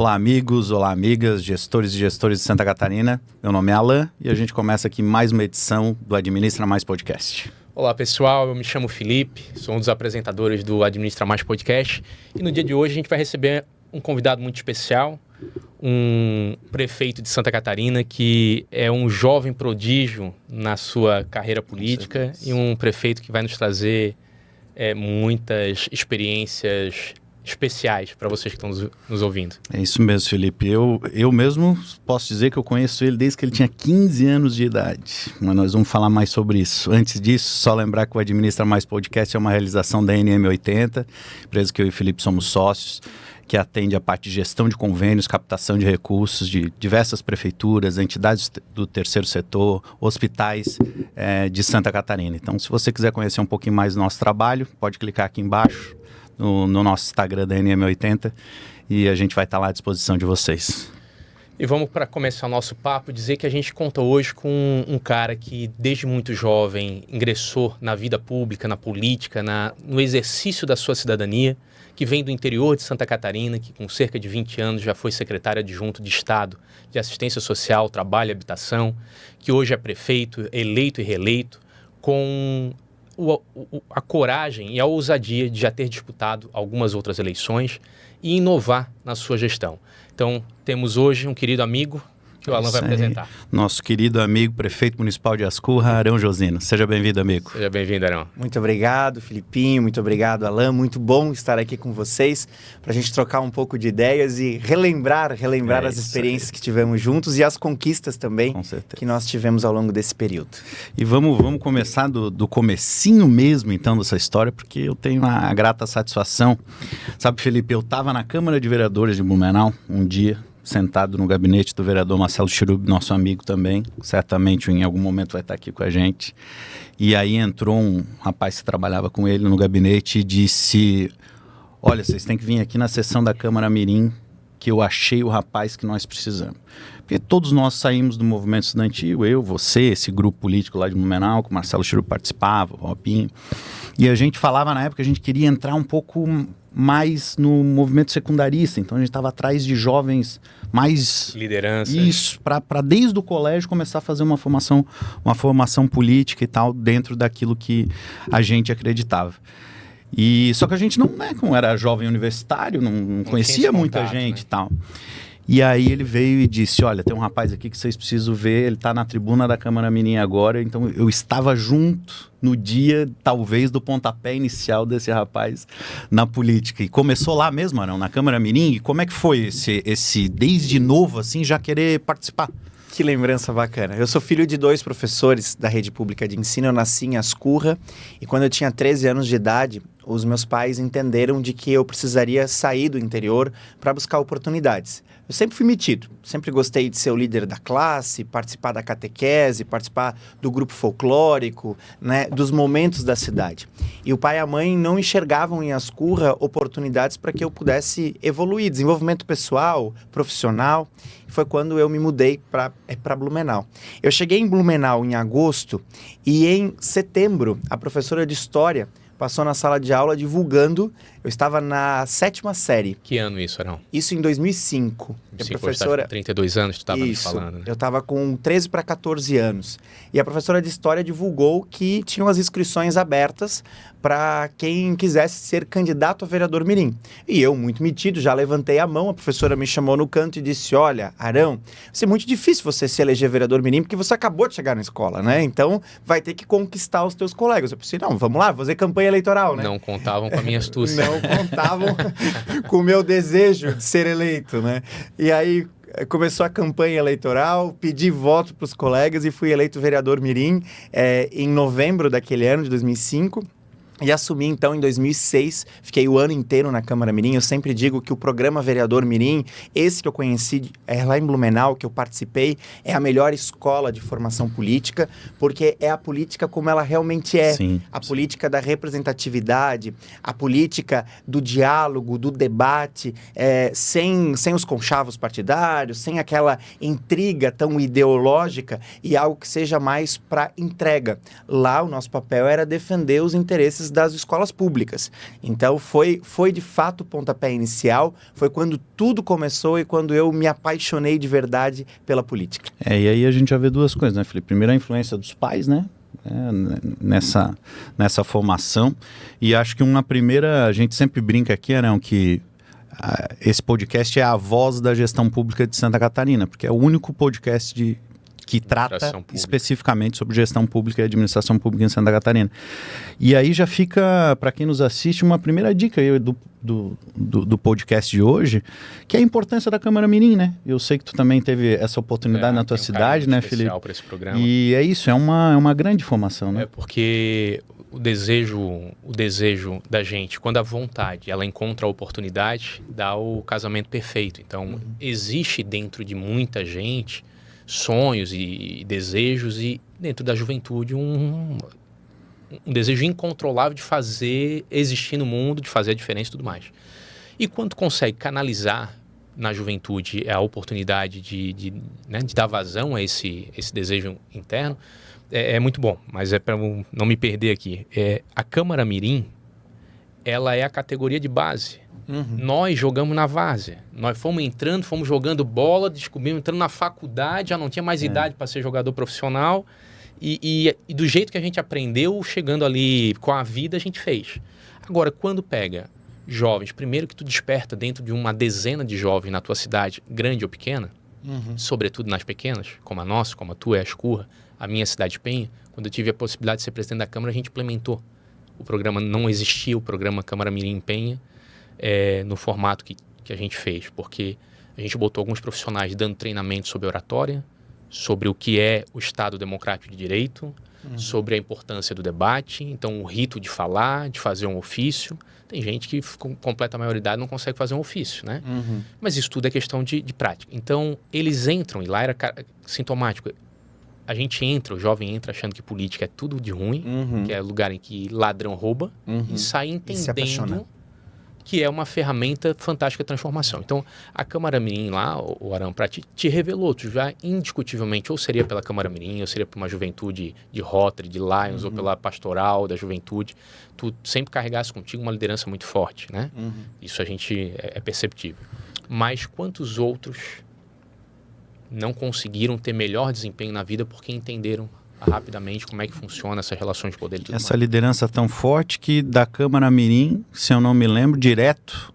Olá, amigos, olá, amigas, gestores e gestores de Santa Catarina. Meu nome é Alan e a gente começa aqui mais uma edição do Administra Mais Podcast. Olá, pessoal. Eu me chamo Felipe, sou um dos apresentadores do Administra Mais Podcast. E no dia de hoje a gente vai receber um convidado muito especial, um prefeito de Santa Catarina que é um jovem prodígio na sua carreira política e um prefeito que vai nos trazer muitas experiências especiais para vocês que estão nos ouvindo. É isso mesmo, Felipe. Eu mesmo posso dizer que eu conheço ele desde que ele tinha 15 anos de idade. Mas nós vamos falar mais sobre isso. Antes disso, só lembrar que o Administra Mais Podcast é uma realização da NM80, empresa que eu e o Felipe somos sócios, que atende a parte de gestão de convênios, captação de recursos de diversas prefeituras, entidades do terceiro setor, hospitais de Santa Catarina. Então, se você quiser conhecer um pouquinho mais do nosso trabalho, pode clicar aqui embaixo no nosso Instagram da NM80 e a gente vai estar lá à disposição de vocês. E vamos, para começar o nosso papo, dizer que a gente conta hoje com um cara que desde muito jovem ingressou na vida pública, na política, no exercício da sua cidadania, que vem do interior de Santa Catarina, que com cerca de 20 anos já foi secretário adjunto de Estado de Assistência Social, Trabalho e Habitação, que hoje é prefeito, eleito e reeleito, com a coragem e a ousadia de já ter disputado algumas outras eleições e inovar na sua gestão. Então, temos hoje um querido amigo que o Alan vai apresentar. Nosso querido amigo, prefeito municipal de Ascurra, Arão Josino. Seja bem-vindo, amigo. Seja bem-vindo, Arão. Muito obrigado, Filipinho. Muito obrigado, Alan. Muito bom estar aqui com vocês para a gente trocar um pouco de ideias e relembrar as experiências que tivemos juntos e as conquistas também que nós tivemos ao longo desse período. E vamos começar do comecinho mesmo, então, dessa história, porque eu tenho uma grata satisfação. Sabe, Felipe, eu estava na Câmara de Vereadores de Blumenau um dia, sentado no gabinete do vereador Marcelo Chirub, nosso amigo também, certamente em algum momento vai estar aqui com a gente. E aí entrou um rapaz que trabalhava com ele no gabinete e disse: olha, vocês têm que vir aqui na sessão da Câmara Mirim, que eu achei o rapaz que nós precisamos. Porque todos nós saímos do movimento estudantil, eu, você, esse grupo político lá de Blumenau, que o Marcelo Chirub participava, o Robinho, e a gente falava na época que a gente queria entrar um pouco mais no movimento secundarista, então a gente estava atrás de jovens mais... lideranças. Isso, para desde o colégio começar a fazer uma formação política e tal, dentro daquilo que a gente acreditava. E só que a gente como era jovem universitário, não conhecia muita gente e tal. E aí ele veio e disse: olha, tem um rapaz aqui que vocês precisam ver, ele está na tribuna da Câmara Mirim agora. Então eu estava junto no dia, talvez, do pontapé inicial desse rapaz na política. E começou lá mesmo, Arão, na Câmara Mirim. E como é que foi esse desde novo, assim, já querer participar? Que lembrança bacana. Eu sou filho de 2 professores da rede pública de ensino. Eu nasci em Ascurra e quando eu tinha 13 anos de idade, os meus pais entenderam de que eu precisaria sair do interior para buscar oportunidades. Eu sempre fui metido, sempre gostei de ser o líder da classe, participar da catequese, participar do grupo folclórico, né, dos momentos da cidade. E o pai e a mãe não enxergavam em Ascurra oportunidades para que eu pudesse evoluir, desenvolvimento pessoal, profissional. Foi quando eu me mudei para Blumenau. Eu cheguei em Blumenau em agosto e em setembro a professora de História passou na sala de aula divulgando. Eu estava na 7ª série. Que ano isso, Arão? Isso em 2005. A professora... com 32 anos, tu estava me falando, né? Eu estava com 13 para 14 anos. E a professora de História divulgou que tinham as inscrições abertas para quem quisesse ser candidato a vereador mirim. E eu, muito metido, já levantei a mão. A professora me chamou no canto e disse: olha, Arão, vai ser muito difícil você se eleger vereador mirim, porque você acabou de chegar na escola, né? Então, vai ter que conquistar os teus colegas. Eu pensei: não, vamos lá, fazer campanha eleitoral, né? Não contavam com a minha astúcia. Não contavam com o meu desejo de ser eleito, né? E aí começou a campanha eleitoral, pedi voto para os colegas e fui eleito vereador mirim em novembro daquele ano, de 2005. E assumi, então, em 2006, fiquei o ano inteiro na Câmara Mirim. Eu sempre digo que o programa Vereador Mirim, esse que eu conheci lá em Blumenau, que eu participei, é a melhor escola de formação política, porque é a política como ela realmente é. Sim, a política da representatividade, a política do diálogo, do debate, sem os conchavos partidários, sem aquela intriga tão ideológica e algo que seja mais para entrega. Lá, o nosso papel era defender os interesses estudantes das escolas públicas. Então, foi de fato o pontapé inicial, foi quando tudo começou e quando eu me apaixonei de verdade pela política. E aí a gente já vê duas coisas, né, Felipe? Primeiro, a influência dos pais, né? Nessa formação. E acho que uma primeira, a gente sempre brinca aqui, Arão, que esse podcast é a voz da gestão pública de Santa Catarina, porque é o único podcast que trata especificamente sobre gestão pública e administração pública em Santa Catarina. E aí já fica, para quem nos assiste, uma primeira dica aí do podcast de hoje, que é a importância da Câmara Mirim, né? Eu sei que tu também teve essa oportunidade na tua cidade, né, Felipe? Para esse programa. E é isso, é uma grande formação, né? É porque o desejo da gente, quando a vontade ela encontra a oportunidade, dá o casamento perfeito. Então, existe dentro de muita gente sonhos e desejos, e dentro da juventude um desejo incontrolável de fazer existir no mundo, de fazer a diferença e tudo mais. E quando consegue canalizar na juventude a oportunidade de dar vazão a esse desejo interno, é muito bom. Mas é para não me perder aqui. A Câmara Mirim, ela é a categoria de base. Nós jogamos na várzea. Nós fomos jogando bola, descobrimos, entrando na faculdade, já não tinha mais idade para ser jogador profissional. E do jeito que a gente aprendeu, chegando ali com a vida, a gente fez. Agora, quando pega jovens, primeiro que tu desperta dentro de uma dezena de jovens na tua cidade, grande ou pequena, sobretudo nas pequenas, como a nossa, como a tua, a Escurra, a minha cidade de Penha, quando eu tive a possibilidade de ser presidente da Câmara, a gente implementou. O programa não existia, o programa Câmara Mirim Penha, no formato que a gente fez, porque a gente botou alguns profissionais dando treinamento sobre oratória, sobre o que é o Estado Democrático de Direito, sobre a importância do debate, então o rito de falar, de fazer um ofício. Tem gente que com completa maioridade não consegue fazer um ofício, né? Mas isso tudo é questão de prática. Então, eles entram, e lá era sintomático, a gente entra, o jovem entra achando que política é tudo de ruim, que é lugar em que ladrão rouba, e sai entendendo que é uma ferramenta fantástica de transformação. Então, a Câmara Mirim lá, o Arão, te revelou, tu já indiscutivelmente ou seria pela Câmara Mirim, ou seria por uma juventude de Rotary, de Lions, ou pela pastoral da juventude, tu sempre carregasse contigo uma liderança muito forte, né? Isso a gente é perceptível. Mas quantos outros não conseguiram ter melhor desempenho na vida porque entenderam rapidamente como é que funciona essas relações de poder e tudo Essa mais. liderança tão forte que da Câmara Mirim, se eu não me lembro, direto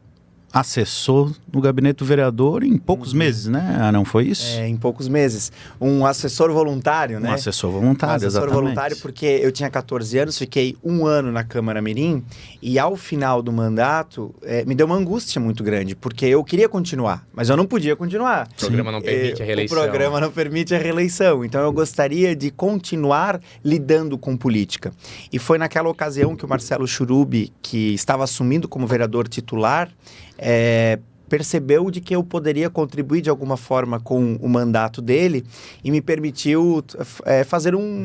assessor no gabinete do vereador em poucos meses, né? Não foi isso? Em poucos meses. Um assessor voluntário, né? Um assessor voluntário, exatamente. Voluntário porque eu tinha 14 anos, fiquei 1 ano na Câmara Mirim e ao final do mandato me deu uma angústia muito grande, porque eu queria continuar, mas eu não podia continuar. O programa não permite a reeleição. O programa não permite a reeleição, então eu gostaria de continuar lidando com política. E foi naquela ocasião que o Marcelo Churubi, que estava assumindo como vereador titular, percebeu de que eu poderia contribuir de alguma forma com o mandato dele e me permitiu fazer um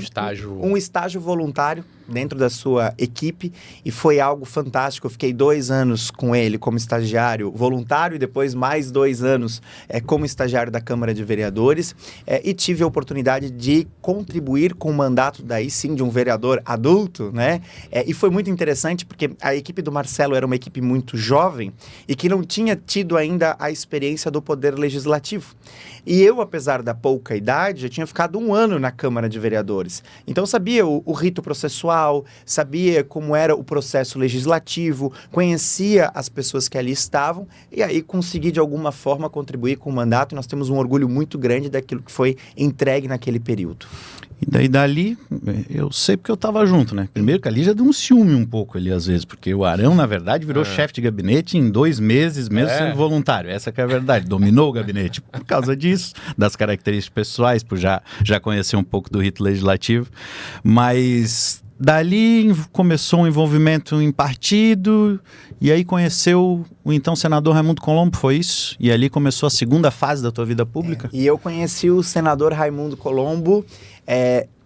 estágio voluntário dentro da sua equipe, e foi algo fantástico. Eu fiquei 2 anos com ele como estagiário voluntário e depois mais 2 anos como estagiário da Câmara de Vereadores, e tive a oportunidade de contribuir com o mandato daí sim de um vereador adulto, né? E foi muito interessante porque a equipe do Marcelo era uma equipe muito jovem e que não tinha tido ainda a experiência do Poder Legislativo. E eu, apesar da pouca idade, já tinha ficado 1 ano na Câmara de Vereadores. Então sabia o rito processual, sabia como era o processo legislativo, conhecia as pessoas que ali estavam e aí consegui de alguma forma contribuir com o mandato, e nós temos um orgulho muito grande daquilo que foi entregue naquele período. E daí dali, eu sei porque eu estava junto, né? Primeiro que ali já deu um ciúme um pouco ali às vezes, porque o Arão, na verdade, virou chefe de gabinete em 2 meses, mesmo sendo voluntário. Essa que é a verdade, dominou o gabinete por causa disso, das características pessoais, por já conhecer um pouco do rito legislativo. Mas dali começou um envolvimento em partido, e aí conheceu o então senador Raimundo Colombo, foi isso? E ali começou a segunda fase da tua vida pública? E eu conheci o senador Raimundo Colombo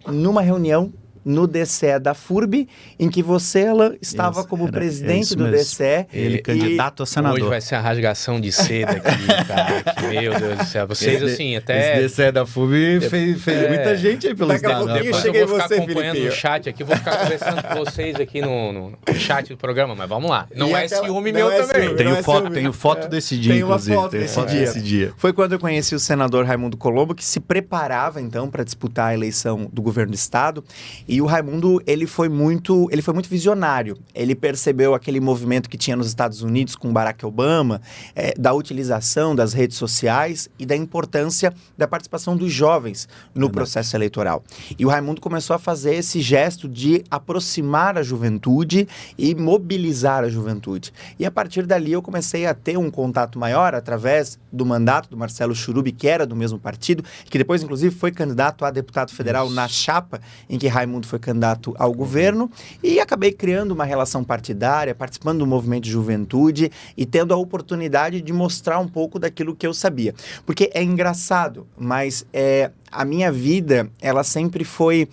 numa reunião no DCE da FURB, em que você, Alan, estava Isso, como presidente isso do mesmo. DCE. Ele candidato a senador. Hoje vai ser a rasgação de seda aqui, cara. Meu Deus do céu. Vocês, assim, até... Esse DCE da FUB fez muita gente aí pelo Daqui a estado. pouquinho rapaz. cheguei eu vou ficar você, acompanhando Felipinho. no chat aqui, vou ficar conversando com vocês aqui no chat do programa, mas vamos lá. Não E é aquela- ciúme não meu é também. ciúme. Tenho Não é foto, ciúme. tenho foto desse dia, Tem uma inclusive. foto Tenho desse foto dia. desse dia. Foi quando eu conheci o senador Raimundo Colombo, que se preparava, então, para disputar a eleição do governo do estado. E o Raimundo, ele foi muito visionário. Ele percebeu aquele movimento que tinha nos Estados Unidos com Barack Obama, da utilização das redes sociais e da importância da participação dos jovens no processo eleitoral. E o Raimundo começou a fazer esse gesto de aproximar a juventude e mobilizar a juventude. E a partir dali eu comecei a ter um contato maior através do mandato do Marcelo Churubi, que era do mesmo partido, que depois, inclusive, foi candidato a deputado federal na chapa em que Raimundo foi candidato ao governo, e acabei criando uma relação partidária, participando do movimento de juventude e tendo a oportunidade de mostrar um pouco daquilo que eu sabia. Porque é engraçado, mas a minha vida, ela sempre foi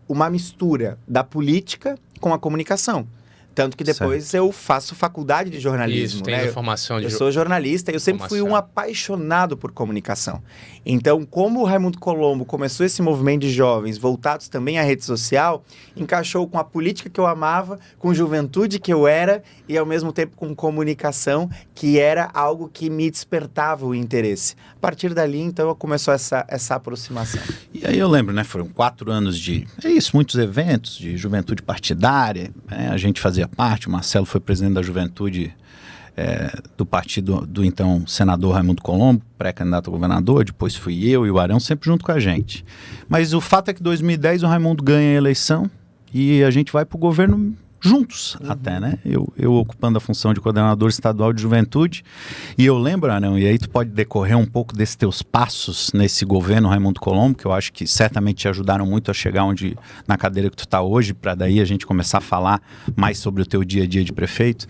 uma mistura da política com a comunicação. Tanto que depois eu faço faculdade de jornalismo. Isso, tem né? formação de... Eu sou jornalista e eu sempre fui um apaixonado por comunicação. Então, como o Raimundo Colombo começou esse movimento de jovens voltados também à rede social, encaixou com a política que eu amava, com juventude que eu era e, ao mesmo tempo, com comunicação, que era algo que me despertava o interesse. A partir dali, então, começou essa aproximação. E aí eu lembro, né? Foram 4 anos de... muitos eventos de juventude partidária, né? A gente fazia parte, o Marcelo foi presidente da juventude do partido do então senador Raimundo Colombo, pré-candidato a governador, depois fui eu e o Arão, sempre junto com a gente. Mas o fato é que em 2010 o Raimundo ganha a eleição e a gente vai para o governo juntos até, né? Eu ocupando a função de coordenador estadual de juventude. E eu lembro, Arão, e aí tu pode decorrer um pouco desses teus passos nesse governo Raimundo Colombo, que eu acho que certamente te ajudaram muito a chegar na cadeira que tu está hoje, para daí a gente começar a falar mais sobre o teu dia a dia de prefeito.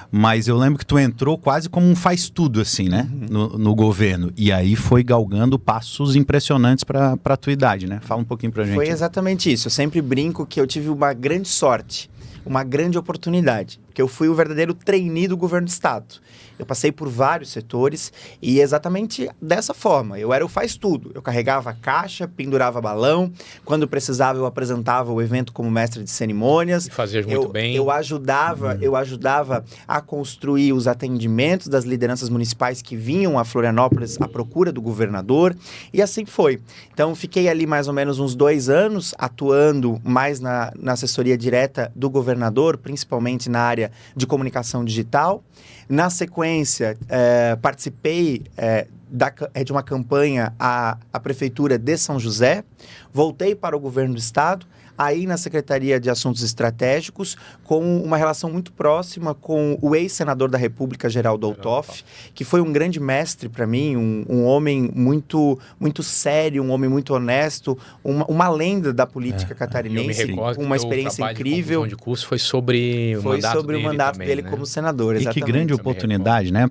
Mas eu lembro que tu entrou quase como um faz-tudo, assim, né? No governo. E aí foi galgando passos impressionantes para a tua idade, né? Fala um pouquinho pra gente. Foi exatamente isso. Eu sempre brinco que eu tive uma grande sorte, uma grande oportunidade, porque eu fui o verdadeiro trainee do governo do estado. Eu passei por vários setores e exatamente dessa forma. Eu era o faz-tudo. Eu carregava a caixa, pendurava balão. Quando precisava, eu apresentava o evento como mestre de cerimônias. E fazia muito bem. Eu ajudava a construir os atendimentos das lideranças municipais que vinham a Florianópolis à procura do governador. E assim foi. Então, fiquei ali mais ou menos uns 2 anos atuando mais na assessoria direta do governador, principalmente na área de comunicação digital. Na sequência, participei de uma campanha à Prefeitura de São José, voltei para o governo do estado, aí na Secretaria de Assuntos Estratégicos, com uma relação muito próxima com o ex-senador da República, Geraldo Altoff, que foi um grande mestre para mim, um homem muito, muito sério, um homem muito honesto, uma lenda da política catarinense, com uma experiência incrível. De curso foi sobre o mandato dele como senador, exatamente. E que grande Também oportunidade, né?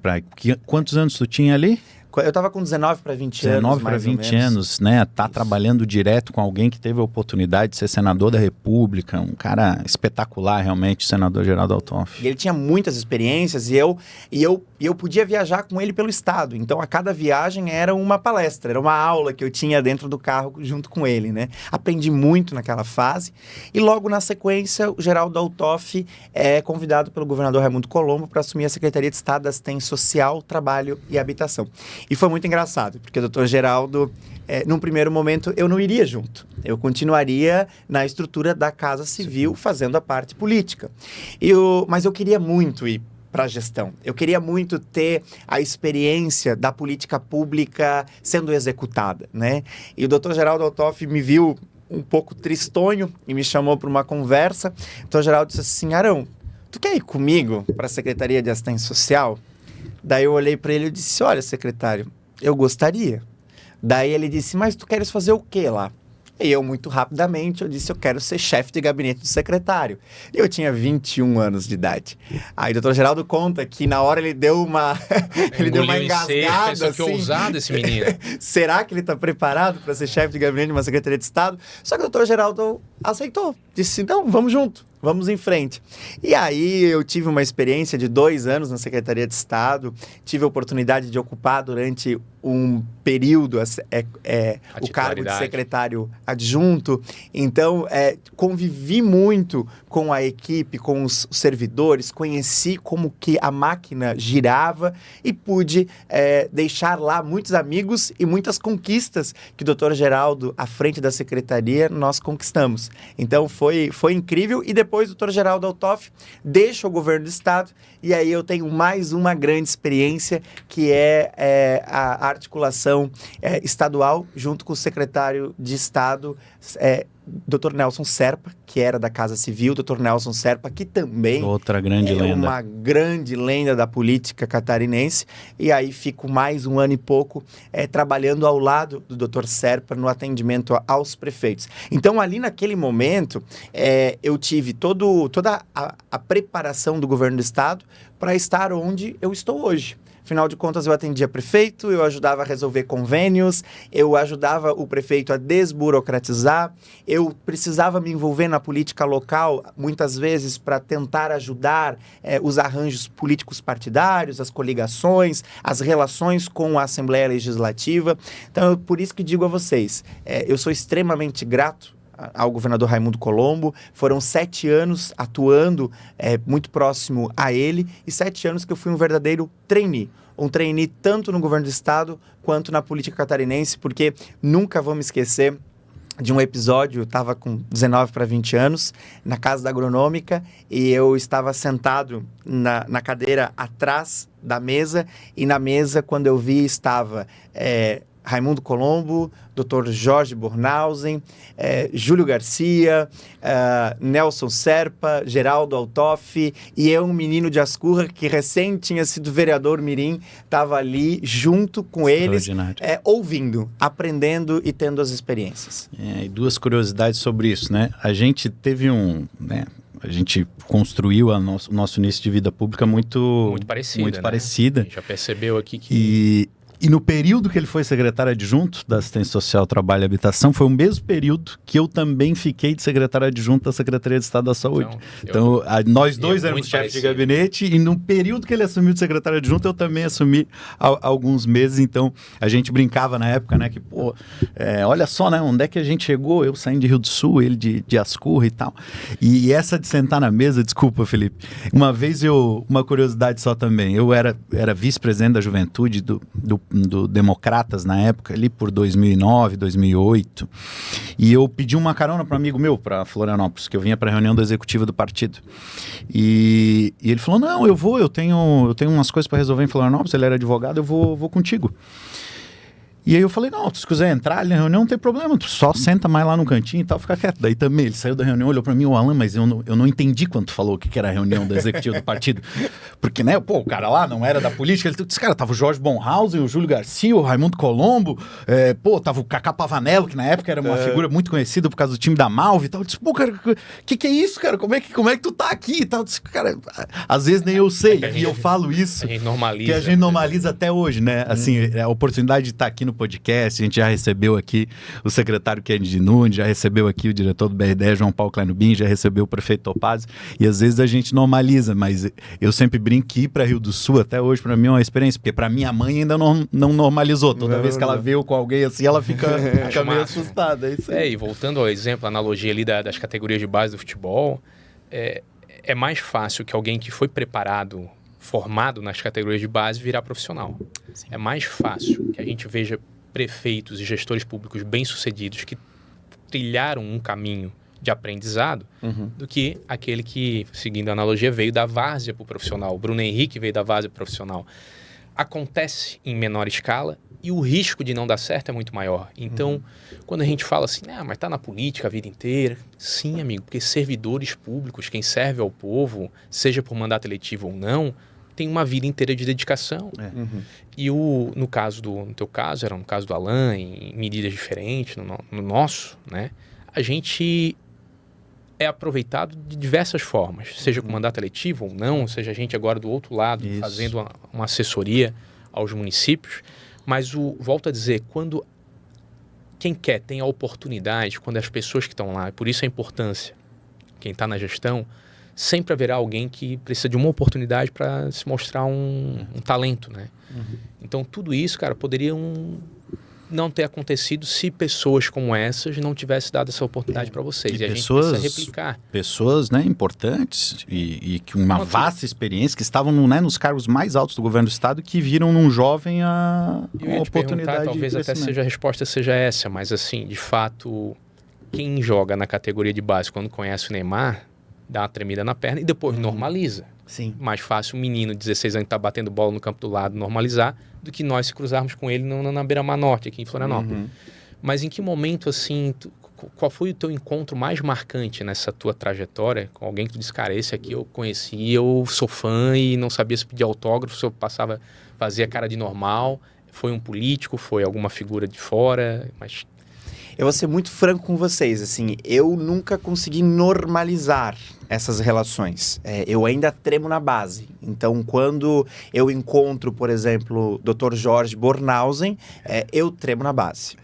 Quantos anos tu tinha ali? Eu estava com 19 para 20 anos, 19 para 20 anos, né? Tá trabalhando direto com alguém que teve a oportunidade de ser senador da República, um cara espetacular realmente, o senador Geraldo Altoff. E ele tinha muitas experiências e eu podia viajar com ele pelo estado. Então, a cada viagem era uma palestra, era uma aula que eu tinha dentro do carro junto com ele, né? Aprendi muito naquela fase. E logo na sequência, o Geraldo Altoff é convidado pelo governador Raimundo Colombo para assumir a Secretaria de Estado da Assistência Social, Trabalho e Habitação. E foi muito engraçado, porque o doutor Geraldo, num primeiro momento, eu não iria junto. Eu continuaria na estrutura da Casa Civil, fazendo a parte política. Mas eu queria muito ir para a gestão. Eu queria muito ter a experiência da política pública sendo executada, né? E o doutor Geraldo Altoff me viu um pouco tristonho e me chamou para uma conversa. O doutor Geraldo disse assim: Arão, tu quer ir comigo para a Secretaria de Assistência Social? Daí eu olhei para ele e disse: olha, secretário, eu gostaria. Daí ele disse: mas tu queres fazer o quê lá? E eu, muito rapidamente, eu disse, eu quero ser chefe de gabinete do secretário. E eu tinha 21 anos de idade. Aí o doutor Geraldo conta que na hora ele deu uma ele deu uma engasgada, pensou que assim. ousado esse menino. Será que ele está preparado para ser chefe de gabinete de uma Secretaria de Estado? Só que o doutor Geraldo aceitou. Disse, então, vamos junto. Vamos em frente. E aí eu tive uma experiência de 2 anos na Secretaria de Estado, tive a oportunidade de ocupar durante um período o cargo de secretário adjunto. Então, convivi muito com a equipe, com os servidores, conheci como que a máquina girava e pude deixar lá muitos amigos e muitas conquistas que o Dr. Geraldo, à frente da secretaria, nós conquistamos. Então, foi incrível. E depois o Dr. Geraldo Altoff deixa o governo do Estado e aí eu tenho mais uma grande experiência que é a articulação estadual junto com o secretário de Estado, Dr. Nelson Serpa, que era da Casa Civil, Dr. Nelson Serpa, que também outra grande lenda. Uma grande lenda da política catarinense. E aí fico mais 1 ano e pouco trabalhando ao lado do Dr. Serpa no atendimento aos prefeitos. Então, ali naquele momento, eu tive toda a preparação do governo do Estado para estar onde eu estou hoje. Afinal de contas, eu atendia prefeito, eu ajudava a resolver convênios, eu ajudava o prefeito a desburocratizar, eu precisava me envolver na política local, muitas vezes, para tentar ajudar os arranjos políticos partidários, as coligações, as relações com a Assembleia Legislativa. Então, por isso que digo a vocês, eu sou extremamente grato ao governador Raimundo Colombo. Foram 7 anos atuando muito próximo a ele e 7 anos que eu fui um verdadeiro trainee. Um trainee tanto no governo do Estado quanto na política catarinense, porque nunca vou me esquecer de um episódio. Eu estava com 19 para 20 anos, na Casa da Agronômica, e eu estava sentado na cadeira atrás da mesa, e na mesa, quando eu vi, estava Raimundo Colombo, Dr. Jorge Bornhausen, Júlio Garcia, Nelson Serpa, Geraldo Altoff, e eu, um menino de Ascurra, que recém tinha sido vereador mirim, estava ali junto com eles, ouvindo, aprendendo e tendo as experiências. E 2 curiosidades sobre isso, né? A gente teve a gente construiu o nosso início de vida pública muito parecida. A gente já percebeu aqui que... E no período que ele foi secretário adjunto da Assistência Social, Trabalho e Habitação, foi o mesmo período que eu também fiquei de secretário adjunto da Secretaria de Estado da Saúde. Então nós dois éramos chefes de gabinete, e no período que ele assumiu de secretário adjunto, eu também assumi alguns meses. Então, a gente brincava na época, né, que, olha só, né, onde é que a gente chegou? Eu saindo de Rio do Sul, ele de Ascurra e tal. E essa de sentar na mesa, desculpa, Felipe, uma vez uma curiosidade só também, eu era vice-presidente da Juventude do Democratas na época, ali por 2009, 2008, e eu pedi uma carona para um amigo meu, para Florianópolis, que eu vinha para a reunião da executiva do partido, e ele falou, não, eu tenho umas coisas para resolver em Florianópolis, ele era advogado, eu vou contigo. E aí eu falei, não, se quiser entrar ali na reunião, não tem problema, tu só senta mais lá no cantinho e tal, fica quieto. Daí também ele saiu da reunião, olhou pra mim, Alan, mas eu não entendi quando tu falou que era a reunião da executiva do partido. Porque, né, o cara lá não era da política, ele disse, cara, tava o Jorge Bornhausen, o Júlio Garcia, o Raimundo Colombo, tava o Cacá Pavanello, que na época era uma figura muito conhecida por causa do time da Malve e tal. Eu disse, cara, que é isso, cara? Como é que tu tá aqui e tal? Eu disse, cara, às vezes nem eu sei, e eu falo isso. Que a gente normaliza até hoje, né? Assim, a oportunidade de estar aqui no podcast, a gente já recebeu aqui o secretário Kennedy Nunes, já recebeu aqui o diretor do BRDE, João Paulo Kleinobin, já recebeu o prefeito Topazio, e às vezes a gente normaliza, mas eu sempre brinco que ir para Rio do Sul até hoje para mim é uma experiência, porque para minha mãe ainda não normalizou, toda vez que ela vê com alguém assim, ela fica meio assustada. É isso aí. E voltando ao exemplo, a analogia ali das categorias de base do futebol, é mais fácil que alguém que foi preparado, formado nas categorias de base, virar profissional. Sim. É mais fácil que a gente veja prefeitos e gestores públicos bem-sucedidos que trilharam um caminho de aprendizado do que aquele que, seguindo a analogia, veio da várzea para o profissional. O Bruno Henrique veio da várzea para o profissional. Acontece em menor escala e o risco de não dar certo é muito maior. Então, quando a gente fala assim, mas tá na política a vida inteira. Sim, amigo, porque servidores públicos, quem serve ao povo, seja por mandato eletivo ou não, tem uma vida inteira de dedicação. E no teu caso, era no caso do Alan, em medidas diferentes, no nosso, né? A gente é aproveitado de diversas formas, seja com mandato eletivo ou não, seja a gente agora do outro lado, fazendo uma assessoria aos municípios. Mas volto a dizer, quando quem quer tem a oportunidade, quando as pessoas que estão lá, e por isso a importância, quem está na gestão, sempre haverá alguém que precisa de uma oportunidade para se mostrar um talento, né? Então, tudo isso, cara, poderia não ter acontecido se pessoas como essas não tivessem dado essa oportunidade para vocês. E a gente precisa replicar. Pessoas, né, importantes e que uma vasta experiência, que estavam nos cargos mais altos do governo do estado, que viram num jovem uma oportunidade. Talvez até a resposta seja essa, mas assim, de fato, quem joga na categoria de base quando conhece o Neymar, dá uma tremida na perna e depois normaliza. Sim. Mais fácil um menino de 16 anos que está batendo bola no campo do lado normalizar do que nós se cruzarmos com ele na Beira-Mar Norte, aqui em Florianópolis. Mas em que momento, assim, qual foi o teu encontro mais marcante nessa tua trajetória com alguém que tu disse, cara, esse aqui eu conheci, eu sou fã e não sabia se pedir autógrafo, se eu fazia cara de normal, foi um político, foi alguma figura de fora, mas... Eu vou ser muito franco com vocês, assim, eu nunca consegui normalizar essas relações. Eu ainda tremo na base. Então, quando eu encontro, por exemplo, o Dr. Jorge Bornhausen, eu tremo na base.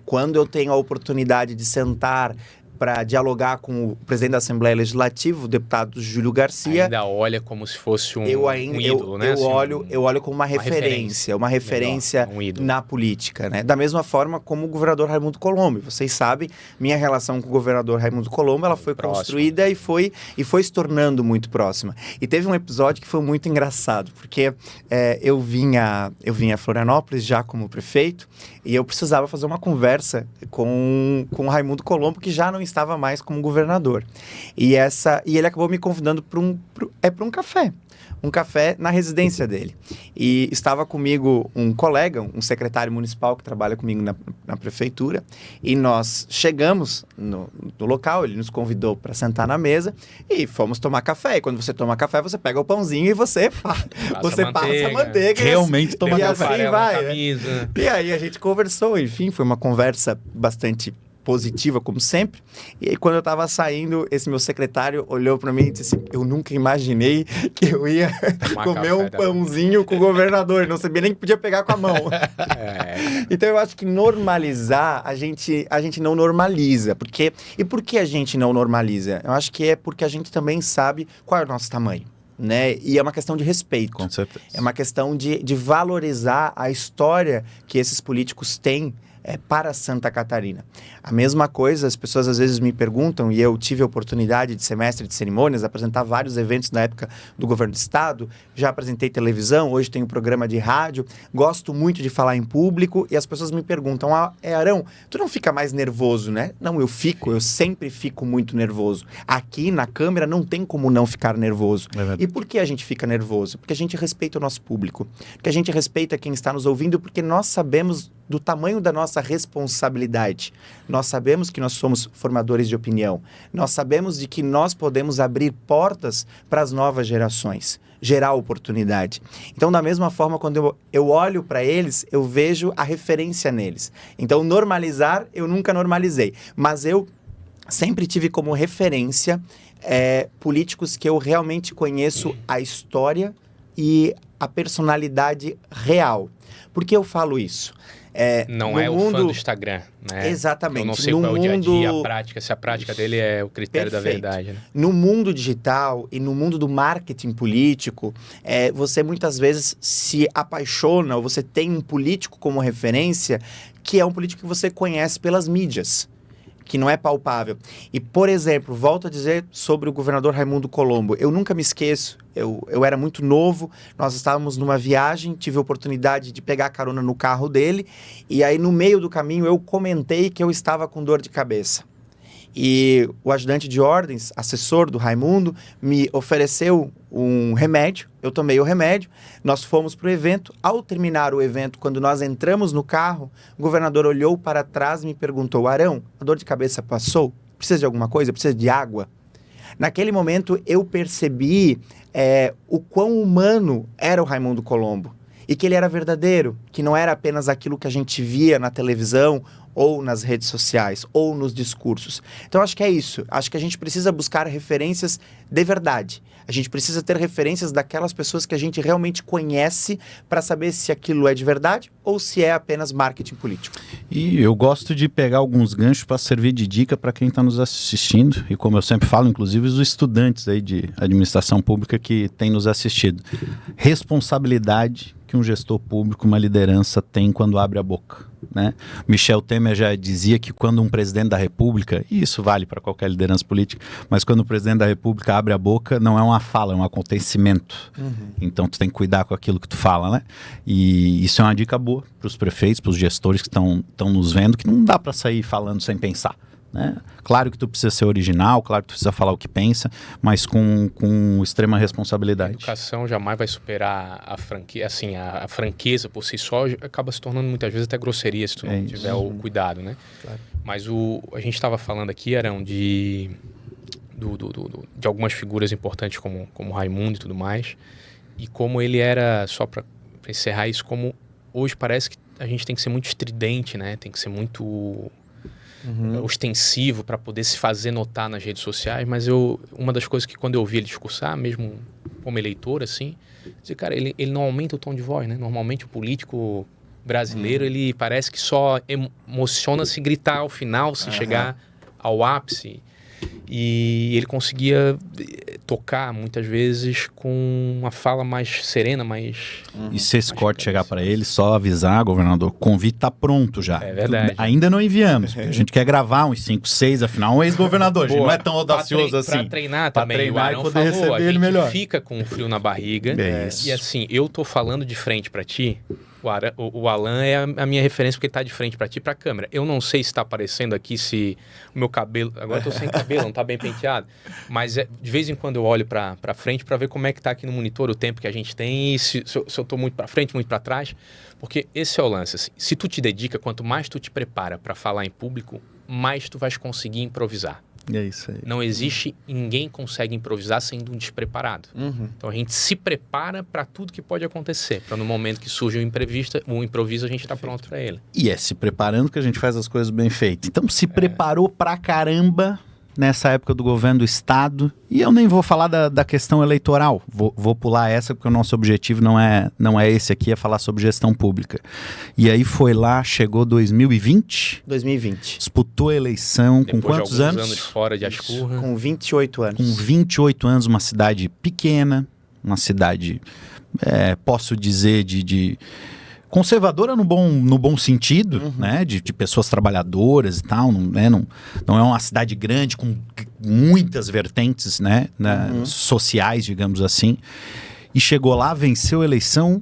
Quando eu tenho a oportunidade de sentar para dialogar com o presidente da Assembleia Legislativa, o deputado Júlio Garcia. Ainda olha como se fosse um ídolo, né? Eu olho como uma referência um na política, né? Da mesma forma como o governador Raimundo Colombo. Vocês sabem, minha relação com o governador Raimundo Colombo, ela foi construída e foi se tornando muito próxima. E teve um episódio que foi muito engraçado, porque eu vinha a Florianópolis já como prefeito e eu precisava fazer uma conversa com o Raimundo Colombo, que já não estava mais como governador. E ele acabou me convidando para um café. Um café na residência dele. E estava comigo um colega, um secretário municipal que trabalha comigo na prefeitura. E nós chegamos no local, ele nos convidou para sentar na mesa e fomos tomar café. E quando você toma café, você pega o pãozinho e você passa a manteiga. Realmente toma café. E assim vai. E aí a gente conversou, enfim, foi uma conversa bastante positiva, como sempre. E aí, quando eu tava saindo, esse meu secretário olhou para mim e disse assim, eu nunca imaginei que eu ia comer um pãozinho com o governador. Não sabia nem que podia pegar com a mão. Então, eu acho que normalizar, a gente não normaliza. E por que a gente não normaliza? Eu acho que é porque a gente também sabe qual é o nosso tamanho. Né? E é uma questão de respeito. Com certeza. É uma questão de valorizar a história que esses políticos têm para Santa Catarina. A mesma coisa, as pessoas às vezes me perguntam, e eu tive a oportunidade de ser mestre de cerimônias, apresentar vários eventos na época do governo do estado, já apresentei televisão, hoje tenho programa de rádio, gosto muito de falar em público, e as pessoas me perguntam, Arão, tu não fica mais nervoso, né? Não, eu sempre fico muito nervoso. Aqui na câmera não tem como não ficar nervoso. E por que a gente fica nervoso? Porque a gente respeita o nosso público, porque a gente respeita quem está nos ouvindo, porque nós sabemos do tamanho da nossa responsabilidade. Nós sabemos que nós somos formadores de opinião. Nós sabemos de que nós podemos abrir portas para as novas gerações, gerar oportunidade. Então, da mesma forma, quando eu olho para eles, eu vejo a referência neles. Então, normalizar, eu nunca normalizei. Mas eu sempre tive como referência políticos que eu realmente conheço a história e a personalidade real. Por que eu falo isso? Não é o fã do Instagram, né? Exatamente. Eu não sei qual é o dia a dia, a prática, se a prática dele é o critério da verdade. Né? No mundo digital e no mundo do marketing político, você muitas vezes se apaixona, ou você tem um político como referência, que é um político que você conhece pelas mídias, que não é palpável. E, por exemplo, volto a dizer sobre o governador Raimundo Colombo. Eu nunca me esqueço, eu era muito novo, nós estávamos numa viagem, tive a oportunidade de pegar carona no carro dele, e aí no meio do caminho eu comentei que eu estava com dor de cabeça. E o ajudante de ordens, assessor do Raimundo, me ofereceu um remédio, eu tomei o remédio, nós fomos para o evento. Ao terminar o evento, quando nós entramos no carro, o governador olhou para trás e me perguntou, Arão, a dor de cabeça passou? Precisa de alguma coisa? Precisa de água? Naquele momento, eu percebi o quão humano era o Raimundo Colombo. E que ele era verdadeiro, que não era apenas aquilo que a gente via na televisão ou nas redes sociais, ou nos discursos. Então, acho que é isso. Acho que a gente precisa buscar referências de verdade. A gente precisa ter referências daquelas pessoas que a gente realmente conhece para saber se aquilo é de verdade ou se é apenas marketing político. E eu gosto de pegar alguns ganchos para servir de dica para quem está nos assistindo, e como eu sempre falo, inclusive os estudantes aí de administração pública que têm nos assistido. Responsabilidade que um gestor público, uma liderança tem quando abre a boca, né? Michel Temer já dizia que quando um presidente da República, e isso vale para qualquer liderança política, mas quando o presidente da República abre a boca, não é uma fala, é um acontecimento. Então tu tem que cuidar com aquilo que tu fala, né? E isso é uma dica boa para os prefeitos, para os gestores que estão nos vendo, que não dá para sair falando sem pensar, né? Claro que tu precisa ser original, claro que tu precisa falar o que pensa, mas com extrema responsabilidade. A educação jamais vai superar a franquia, assim, a franqueza por si só acaba se tornando muitas vezes até grosseria se tu não tiver o cuidado, né? Claro. Mas a gente estava falando aqui, Arão, de algumas figuras importantes como Raimundo e tudo mais, e como ele era, só para encerrar isso, como hoje parece que a gente tem que ser muito estridente, né? Tem que ser muito ostensivo para poder se fazer notar nas redes sociais, mas uma das coisas que quando eu ouvi ele discursar, mesmo como eleitor, assim, dizer, cara, ele não aumenta o tom de voz, né? Normalmente o político brasileiro, ele parece que só emociona se gritar ao final, se chegar ao ápice. E ele conseguia tocar, muitas vezes, com uma fala mais serena, mais... E se esse corte chegar para ele, só avisar, governador, o convite está pronto já. É verdade. Ainda não enviamos, porque a gente quer gravar uns 5, 6, afinal, um ex-governador, a gente não é tão audacioso assim. Para treinar também, o Arão poder falou, receber ele melhor. Fica com um frio na barriga. E assim, eu tô falando de frente para ti, o Alan é a minha referência porque ele tá de frente para ti e para a câmera. Eu não sei se está aparecendo aqui, se o meu cabelo... Agora eu tô sem cabelo, não tá bem penteado. Mas de vez em quando eu olho para frente para ver como é que tá aqui no monitor o tempo que a gente tem e se eu tô muito para frente, muito para trás. Porque esse é o lance. Assim, se tu te dedica, quanto mais tu te prepara para falar em público, mais tu vais conseguir improvisar. É isso aí. Não existe, ninguém consegue improvisar sendo um despreparado. Então a gente se prepara para tudo que pode acontecer, para no momento que surge um improviso, a gente está pronto para ele. E é se preparando que a gente faz as coisas bem feitas. Então se preparou pra caramba nessa época do governo do estado, e eu nem vou falar da questão eleitoral, vou pular essa porque o nosso objetivo não é esse aqui, é falar sobre gestão pública. E aí foi lá, chegou 2020, disputou a eleição. Depois com quantos de alguns anos? Anos fora de Ascurra. Com 28 anos. Com 28 anos, uma cidade pequena, uma cidade, posso dizer, de conservadora no bom sentido, né? De pessoas trabalhadoras e tal, não é uma cidade grande com muitas vertentes, né? Sociais, digamos assim. E chegou lá, venceu a eleição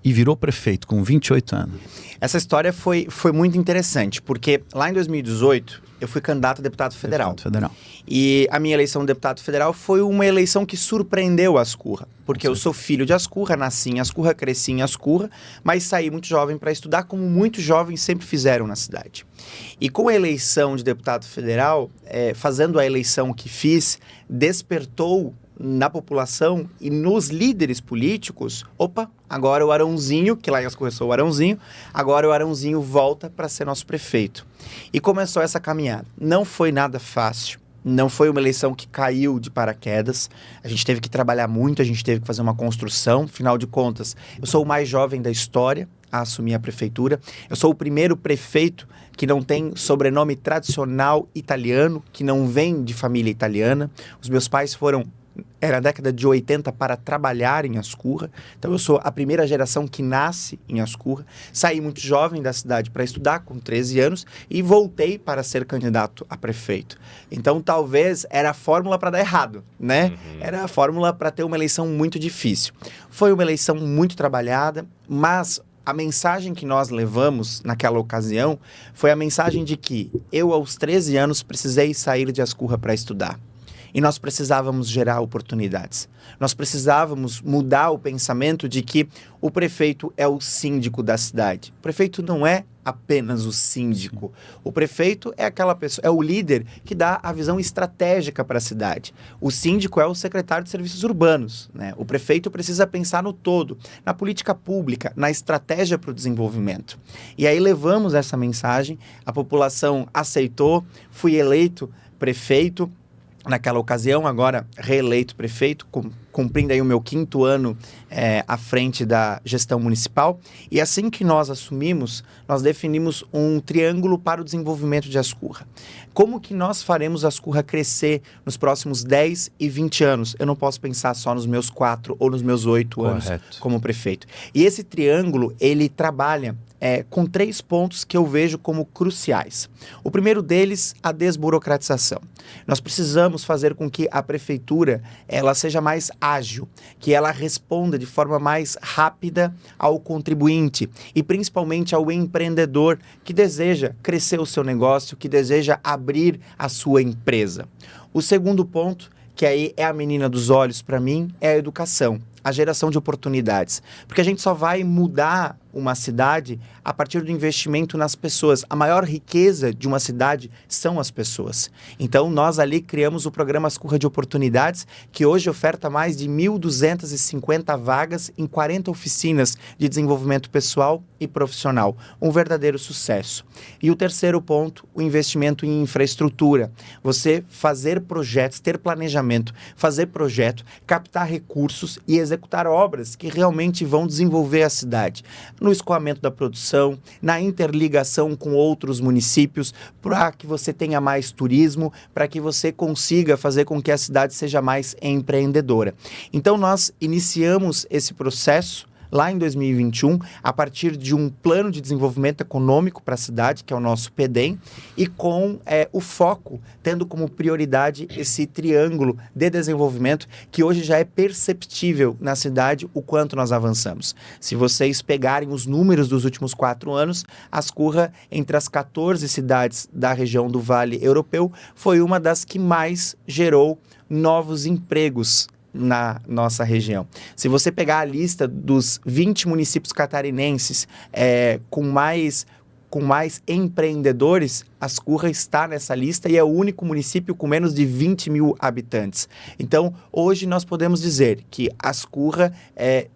e virou prefeito com 28 anos. Essa história foi muito interessante, porque lá em 2018 eu fui candidato a deputado federal. E a minha eleição de deputado federal foi uma eleição que surpreendeu Ascurra, porque eu sou filho de Ascurra, nasci em Ascurra, cresci em Ascurra, mas saí muito jovem para estudar, como muitos jovens sempre fizeram na cidade. E com a eleição de deputado federal, fazendo a eleição que fiz, despertou na população e nos líderes políticos, agora o Arãozinho, que lá em Ascurra eu sou o Arãozinho, agora o Arãozinho volta para ser nosso prefeito. E começou essa caminhada. Não foi nada fácil, não foi uma eleição que caiu de paraquedas, a gente teve que trabalhar muito, a gente teve que fazer uma construção, afinal de contas, eu sou o mais jovem da história a assumir a prefeitura, eu sou o primeiro prefeito que não tem sobrenome tradicional italiano, que não vem de família italiana, os meus pais era a década de 80 para trabalhar em Ascurra. Então eu sou a primeira geração que nasce em Ascurra. Saí muito jovem da cidade para estudar, com 13 anos, e voltei para ser candidato a prefeito. Então talvez era a fórmula para dar errado, né? Era a fórmula para ter uma eleição muito difícil. Foi uma eleição muito trabalhada, mas a mensagem que nós levamos naquela ocasião foi a mensagem de que eu, aos 13 anos, precisei sair de Ascurra para estudar. E nós precisávamos gerar oportunidades. Nós precisávamos mudar o pensamento de que o prefeito é o síndico da cidade. O prefeito não é apenas o síndico. O prefeito é aquela pessoa, é o líder que dá a visão estratégica para a cidade. O síndico é o secretário de serviços urbanos, né? O prefeito precisa pensar no todo, na política pública, na estratégia para o desenvolvimento. E aí levamos essa mensagem, a população aceitou, fui eleito prefeito naquela ocasião, agora reeleito prefeito, cumprindo aí o meu 5º ano à frente da gestão municipal. E assim que nós assumimos, nós definimos um triângulo para o desenvolvimento de Ascurra. Como que nós faremos Ascurra crescer nos próximos 10 e 20 anos? Eu não posso pensar só nos meus 4 ou nos meus 8 anos como prefeito. E esse triângulo, ele trabalha com 3 pontos que eu vejo como cruciais. O primeiro deles, a desburocratização. Nós precisamos fazer com que a prefeitura ela seja mais ágil, que ela responda de forma mais rápida ao contribuinte e principalmente ao empreendedor que deseja crescer o seu negócio, que deseja abrir a sua empresa. O segundo ponto, que aí é a menina dos olhos para mim, é a educação, a geração de oportunidades. Porque a gente só vai mudar uma cidade a partir do investimento nas pessoas. A maior riqueza de uma cidade são as pessoas. Então, nós ali criamos o programa Ascurra de Oportunidades, que hoje oferta mais de 1.250 vagas em 40 oficinas de desenvolvimento pessoal e profissional. Um verdadeiro sucesso. E o terceiro ponto, o investimento em infraestrutura. Você fazer projetos, ter planejamento, fazer projeto, captar recursos e executar obras que realmente vão desenvolver a cidade. No escoamento da produção, na interligação com outros municípios, para que você tenha mais turismo, para que você consiga fazer com que a cidade seja mais empreendedora. Então, nós iniciamos esse processo lá em 2021, a partir de um plano de desenvolvimento econômico para a cidade, que é o nosso PEDEM, e com o foco, tendo como prioridade esse triângulo de desenvolvimento, que hoje já é perceptível na cidade o quanto nós avançamos. Se vocês pegarem os números dos últimos 4 anos, Ascurra, entre as 14 cidades da região do Vale Europeu, foi uma das que mais gerou novos empregos na nossa região. Se você pegar a lista dos 20 municípios catarinenses com mais empreendedores, Ascurra está nessa lista e é o único município com menos de 20 mil habitantes. Então, hoje nós podemos dizer que Ascurra,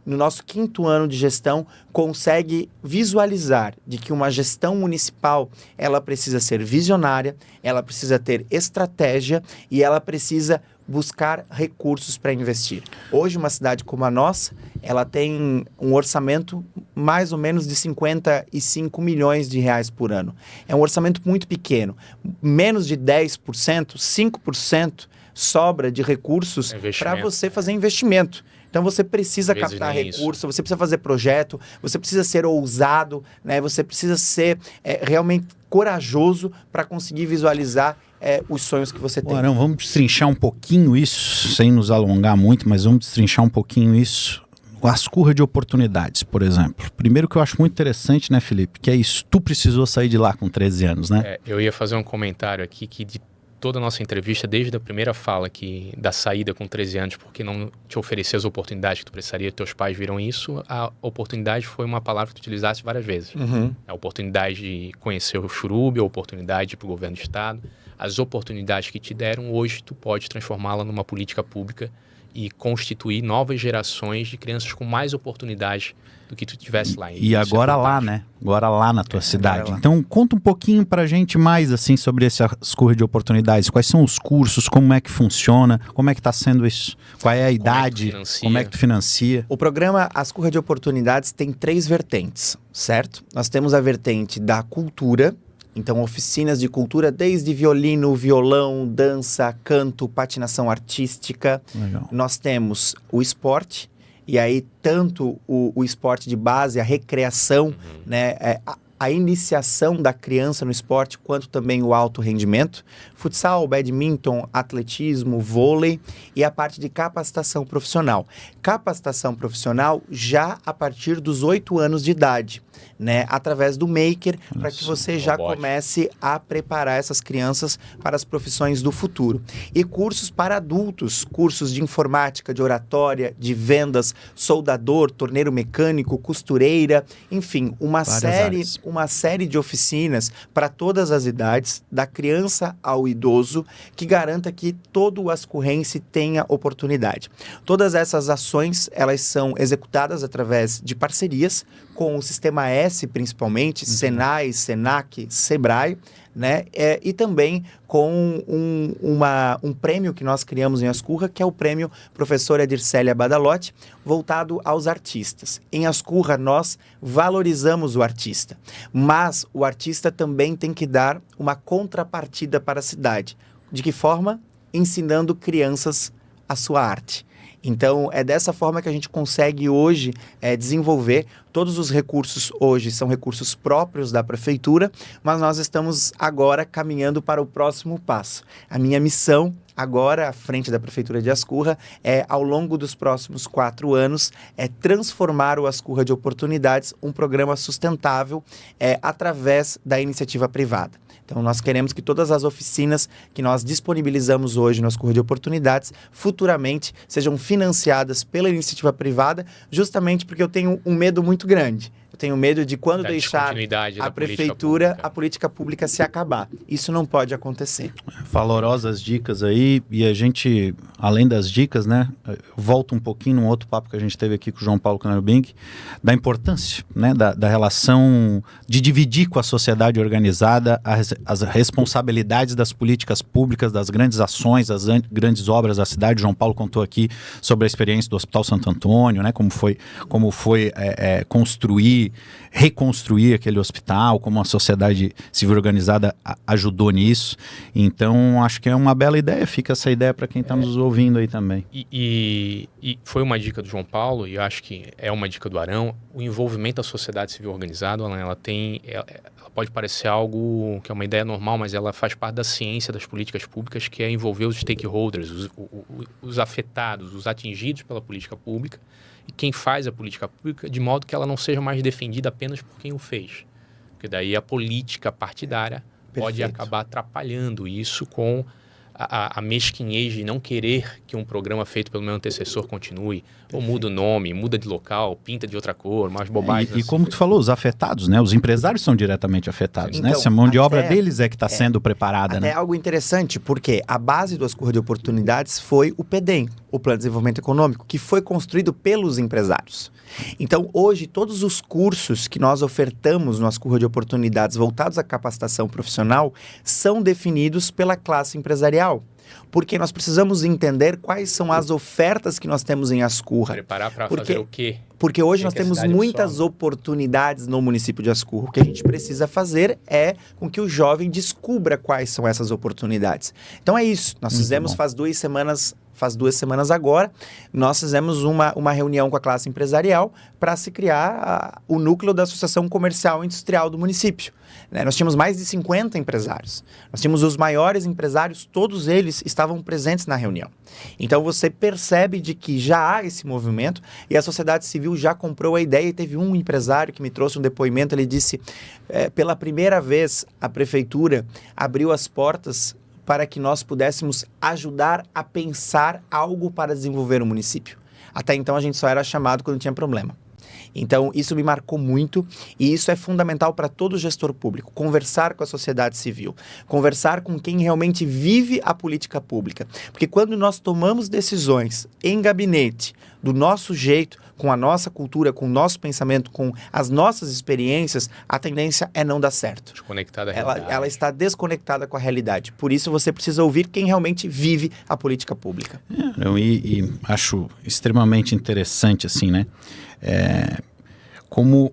no nosso 5º ano de gestão, consegue visualizar de que uma gestão municipal, ela precisa ser visionária, ela precisa ter estratégia e ela precisa buscar recursos para investir. Hoje, uma cidade como a nossa, ela tem um orçamento mais ou menos de 55 milhões de reais por ano. É um orçamento muito pequeno. Menos de 10%, 5% sobra de recursos para você fazer investimento. Então, você precisa captar recursos, você precisa fazer projeto, você precisa ser ousado, né? Você precisa ser realmente corajoso para conseguir visualizar os sonhos que você tem. Arão, vamos destrinchar um pouquinho isso, sem nos alongar muito, mas vamos destrinchar um pouquinho isso. O Ascurra de Oportunidades, por exemplo. Primeiro que eu acho muito interessante, né, Felipe, que é isso, tu precisou sair de lá com 13 anos, né? Eu ia fazer um comentário aqui que de toda a nossa entrevista, desde a primeira fala da saída com 13 anos, porque não te oferecer as oportunidades que tu precisaria, teus pais viram isso, a oportunidade foi uma palavra que tu utilizaste várias vezes. A oportunidade de conhecer o Churubi, a oportunidade de ir para o governo do estado. As oportunidades que te deram, hoje tu pode transformá-la numa política pública e constituir novas gerações de crianças com mais oportunidades do que tu tivesse lá. E agora lá, né? Agora lá na tua cidade. Então, conta um pouquinho pra gente mais, assim, sobre esse Ascurra de Oportunidades. Quais são os cursos, como é que funciona, como é que tá sendo isso? Qual é a idade, como é que tu financia? O programa Ascurra de Oportunidades tem 3 vertentes, certo? Nós temos a vertente da cultura. Então, oficinas de cultura desde violino, violão, dança, canto, patinação artística. Legal. Nós temos o esporte, e aí tanto o esporte de base, a recreação, né, a iniciação da criança no esporte, quanto também o alto rendimento, futsal, badminton, atletismo, vôlei e a parte de capacitação profissional. Capacitação profissional já a partir dos 8 anos de idade, né, através do Maker, para que você já comece a preparar essas crianças para as profissões do futuro. E cursos para adultos, cursos de informática, de oratória, de vendas, soldador, torneiro mecânico, costureira, enfim, uma uma série de oficinas para todas as idades, da criança ao idoso, que garanta que todo o ascurrense tenha oportunidade. Todas essas ações, elas são executadas através de parcerias com o Sistema S, principalmente, Senai, Senac, Sebrae, né? E também com um prêmio que nós criamos em Ascurra, que é o prêmio Professora Dircélia Badalotti, voltado aos artistas. Em Ascurra, nós valorizamos o artista, mas o artista também tem que dar uma contrapartida para a cidade. De que forma? Ensinando crianças a sua arte. Então, é dessa forma que a gente consegue hoje desenvolver. Todos os recursos hoje são recursos próprios da prefeitura, mas nós estamos agora caminhando para o próximo passo. A minha missão agora, à frente da Prefeitura de Ascurra, ao longo dos próximos 4 anos, transformar o Ascurra de Oportunidades um programa sustentável através da iniciativa privada. Então, nós queremos que todas as oficinas que nós disponibilizamos hoje no Ascurra de Oportunidades, futuramente, sejam financiadas pela iniciativa privada, justamente porque eu tenho um medo muito grande. Eu tenho medo de quando deixar a prefeitura, a política pública se acabar. Isso não pode acontecer. Valorosas dicas aí, e a gente, além das dicas, né, volta um pouquinho num outro papo que a gente teve aqui com o João Paulo Canelbing, da importância, né, da relação de dividir com a sociedade organizada as responsabilidades das políticas públicas, das grandes ações, das grandes obras da cidade. O João Paulo contou aqui sobre a experiência do Hospital Santo Antônio, né, como foi reconstruir aquele hospital, como a sociedade civil organizada ajudou nisso. Então, acho que é uma bela ideia. Fica essa ideia para quem está nos ouvindo aí também. E foi uma dica do João Paulo, e eu acho que é uma dica do Arão, o envolvimento da sociedade civil organizada, ela pode parecer algo que é uma ideia normal, mas ela faz parte da ciência das políticas públicas, que é envolver os stakeholders, os afetados, os atingidos pela política pública, e quem faz a política pública, de modo que ela não seja mais defendida apenas por quem o fez. Porque daí a política partidária pode acabar atrapalhando isso com a mesquinhez de não querer que um programa feito pelo meu antecessor continue. Ou muda o nome, muda de local, pinta de outra cor, mais bobagens. E como tu falou, os afetados, né? Os empresários são diretamente afetados, então, né? Se a mão de obra deles é que está sendo preparada, né? É algo interessante, porque a base do Ascurra de Oportunidades foi o PEDEM, o Plano de Desenvolvimento Econômico, que foi construído pelos empresários. Então, hoje, todos os cursos que nós ofertamos no Ascurra de Oportunidades voltados à capacitação profissional são definidos pela classe empresarial. Porque nós precisamos entender quais são as ofertas que nós temos em Ascurra. Preparar para fazer o quê? Porque hoje nós temos muitas oportunidades no município de Ascurra. O que a gente precisa fazer é com que o jovem descubra quais são essas oportunidades. Então é isso. Nós fizemos faz 2 semanas agora, nós fizemos uma reunião com a classe empresarial para se criar o núcleo da Associação Comercial e Industrial do município. Nós tínhamos mais de 50 empresários. Nós tínhamos os maiores empresários, todos eles estavam presentes na reunião. Então você percebe de que já há esse movimento e a sociedade civil já comprou a ideia. E teve um empresário que me trouxe um depoimento, ele disse, pela primeira vez a prefeitura abriu as portas para que nós pudéssemos ajudar a pensar algo para desenvolver o município. Até então a gente só era chamado quando tinha problema. Então, isso me marcou muito e isso é fundamental para todo gestor público, conversar com a sociedade civil, conversar com quem realmente vive a política pública. Porque quando nós tomamos decisões em gabinete, do nosso jeito, com a nossa cultura, com o nosso pensamento, com as nossas experiências, a tendência é não dar certo. Desconectada da realidade. Ela está desconectada com a realidade. Por isso, você precisa ouvir quem realmente vive a política pública. E acho extremamente interessante, assim, né? Como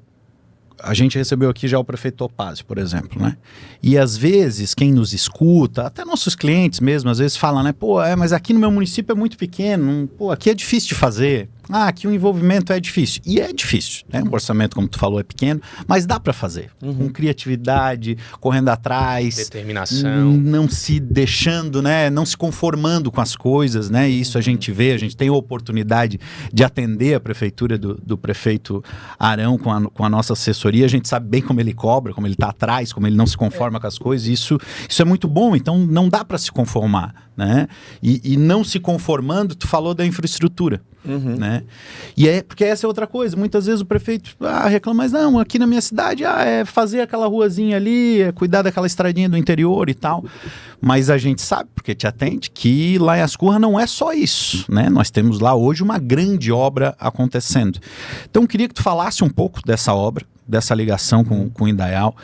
a gente recebeu aqui já o prefeito Topazio, por exemplo, né? E às vezes quem nos escuta, até nossos clientes mesmo, às vezes falam, né? Pô, mas aqui no meu município é muito pequeno, pô, aqui é difícil de fazer. Aqui o envolvimento é difícil. E é difícil, né? O orçamento, como tu falou, é pequeno, mas dá para fazer. Com criatividade, correndo atrás. Determinação. Não se deixando, né? Não se conformando com as coisas, né? E isso a gente vê, a gente tem a oportunidade de atender a prefeitura do prefeito Arão com a nossa assessoria. A gente sabe bem como ele cobra, como ele está atrás, como ele não se conforma com as coisas. Isso é muito bom, então não dá para se conformar. né? E não se conformando, tu falou da infraestrutura, né? E porque essa é outra coisa, muitas vezes o prefeito reclama, mas não, aqui na minha cidade é fazer aquela ruazinha ali, é cuidar daquela estradinha do interior e tal, mas a gente sabe, porque te atende, que lá em Ascurra não é só isso, né? Nós temos lá hoje uma grande obra acontecendo. Então queria que tu falasse um pouco dessa obra, dessa ligação com o Indaial.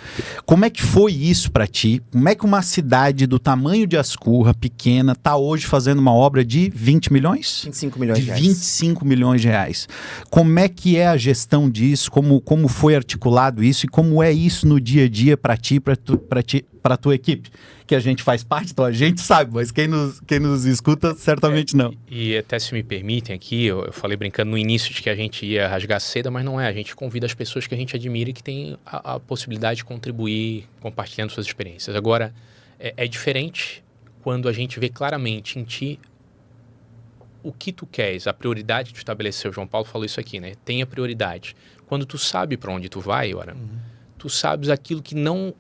Como é que foi isso para ti? Como é que uma cidade do tamanho de Ascurra, pequena, está hoje fazendo uma obra de 20 milhões? 25 milhões de reais. 25 milhões de reais. Como é que é a gestão disso? Como foi articulado isso? E como é isso no dia a dia para ti, para tua equipe? Que a gente faz parte, então a gente sabe, mas quem nos escuta certamente não. E até se me permitem aqui, eu falei brincando no início de que a gente ia rasgar seda, mas não é. A gente convida as pessoas que a gente admira e que têm a possibilidade de contribuir compartilhando suas experiências. Agora, é diferente quando a gente vê claramente em ti o que tu queres, a prioridade que tu estabeleceu. O João Paulo falou isso aqui, né? Tenha prioridade. Quando tu sabe para onde tu vai, ora, tu sabes aquilo que não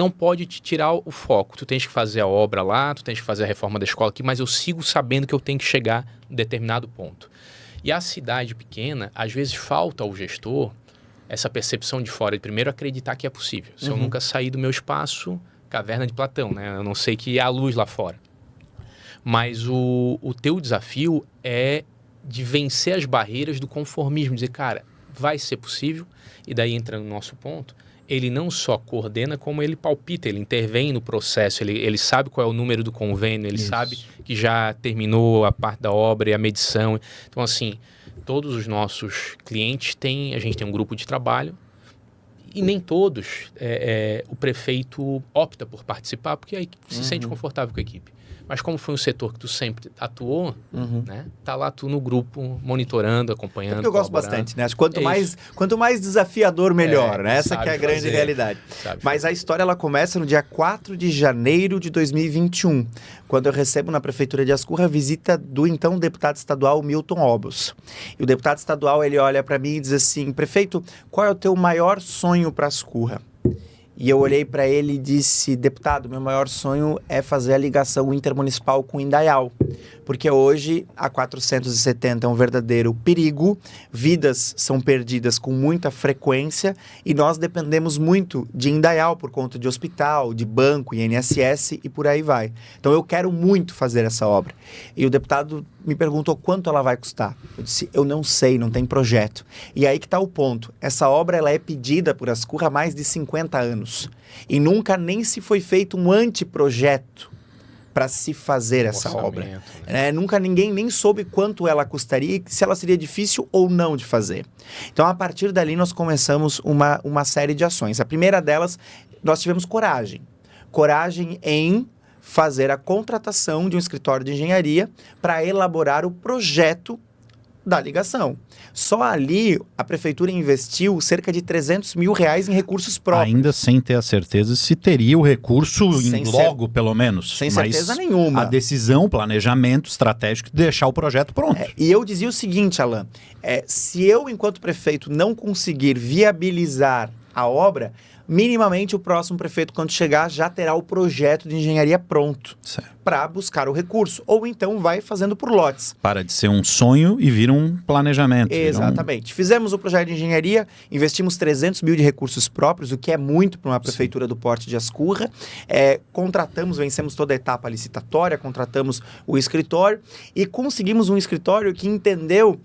pode te tirar o foco. Tu tens que fazer a obra lá, tu tens que fazer a reforma da escola aqui, mas eu sigo sabendo que eu tenho que chegar em determinado ponto. E a cidade pequena, às vezes falta ao gestor essa percepção de fora, de primeiro acreditar que é possível. Se eu nunca sair do meu espaço, caverna de Platão, né? Eu não sei que há luz lá fora. Mas o teu desafio é de vencer as barreiras do conformismo, dizer, cara, vai ser possível, e daí entra no nosso ponto, ele não só coordena, como ele palpita, ele intervém no processo, ele sabe qual é o número do convênio, ele sabe que já terminou a parte da obra e a medição. Então, assim, todos os nossos clientes a gente tem um grupo de trabalho e nem todos o prefeito opta por participar porque a equipe se sente confortável com a equipe. Mas como foi um setor que tu sempre atuou, né? Tá lá tu no grupo, monitorando, acompanhando, eu gosto bastante, né? Acho que quanto mais desafiador, melhor, né? Essa que é a grande realidade. Mas a história, ela começa no dia 4 de janeiro de 2021, quando eu recebo na Prefeitura de Ascurra a visita do então deputado estadual Milton Obos. E o deputado estadual, ele olha para mim e diz assim, prefeito, qual é o teu maior sonho para Ascurra? E eu olhei para ele e disse, deputado, meu maior sonho é fazer a ligação intermunicipal com Indaial, porque hoje a 470 é um verdadeiro perigo, vidas são perdidas com muita frequência e nós dependemos muito de Indaial por conta de hospital, de banco, INSS e por aí vai. Então eu quero muito fazer essa obra. E o deputado me perguntou quanto ela vai custar. Eu disse, eu não sei, não tem projeto. E aí que está o ponto. Essa obra ela é pedida por Ascurra há mais de 50 anos. E nunca nem se foi feito um anteprojeto para se fazer essa obra. Né? Nunca ninguém nem soube quanto ela custaria e se ela seria difícil ou não de fazer. Então, a partir dali, nós começamos uma série de ações. A primeira delas, nós tivemos coragem. Coragem em fazer a contratação de um escritório de engenharia para elaborar o projeto da ligação. Só ali a prefeitura investiu cerca de 300 mil reais em recursos próprios. Ainda sem ter a certeza se teria o recurso logo, pelo menos. Sem certeza nenhuma. A decisão, o planejamento estratégico de deixar o projeto pronto. E eu dizia o seguinte, Alan, se eu, enquanto prefeito, não conseguir viabilizar a obra, minimamente o próximo prefeito, quando chegar, já terá o projeto de engenharia pronto para buscar o recurso. Ou então vai fazendo por lotes. Para de ser um sonho e vira um planejamento. Exatamente. Fizemos o projeto de engenharia, investimos 300 mil de recursos próprios, o que é muito para uma prefeitura do porte de Ascurra. Vencemos toda a etapa licitatória, contratamos o escritório e conseguimos um escritório que entendeu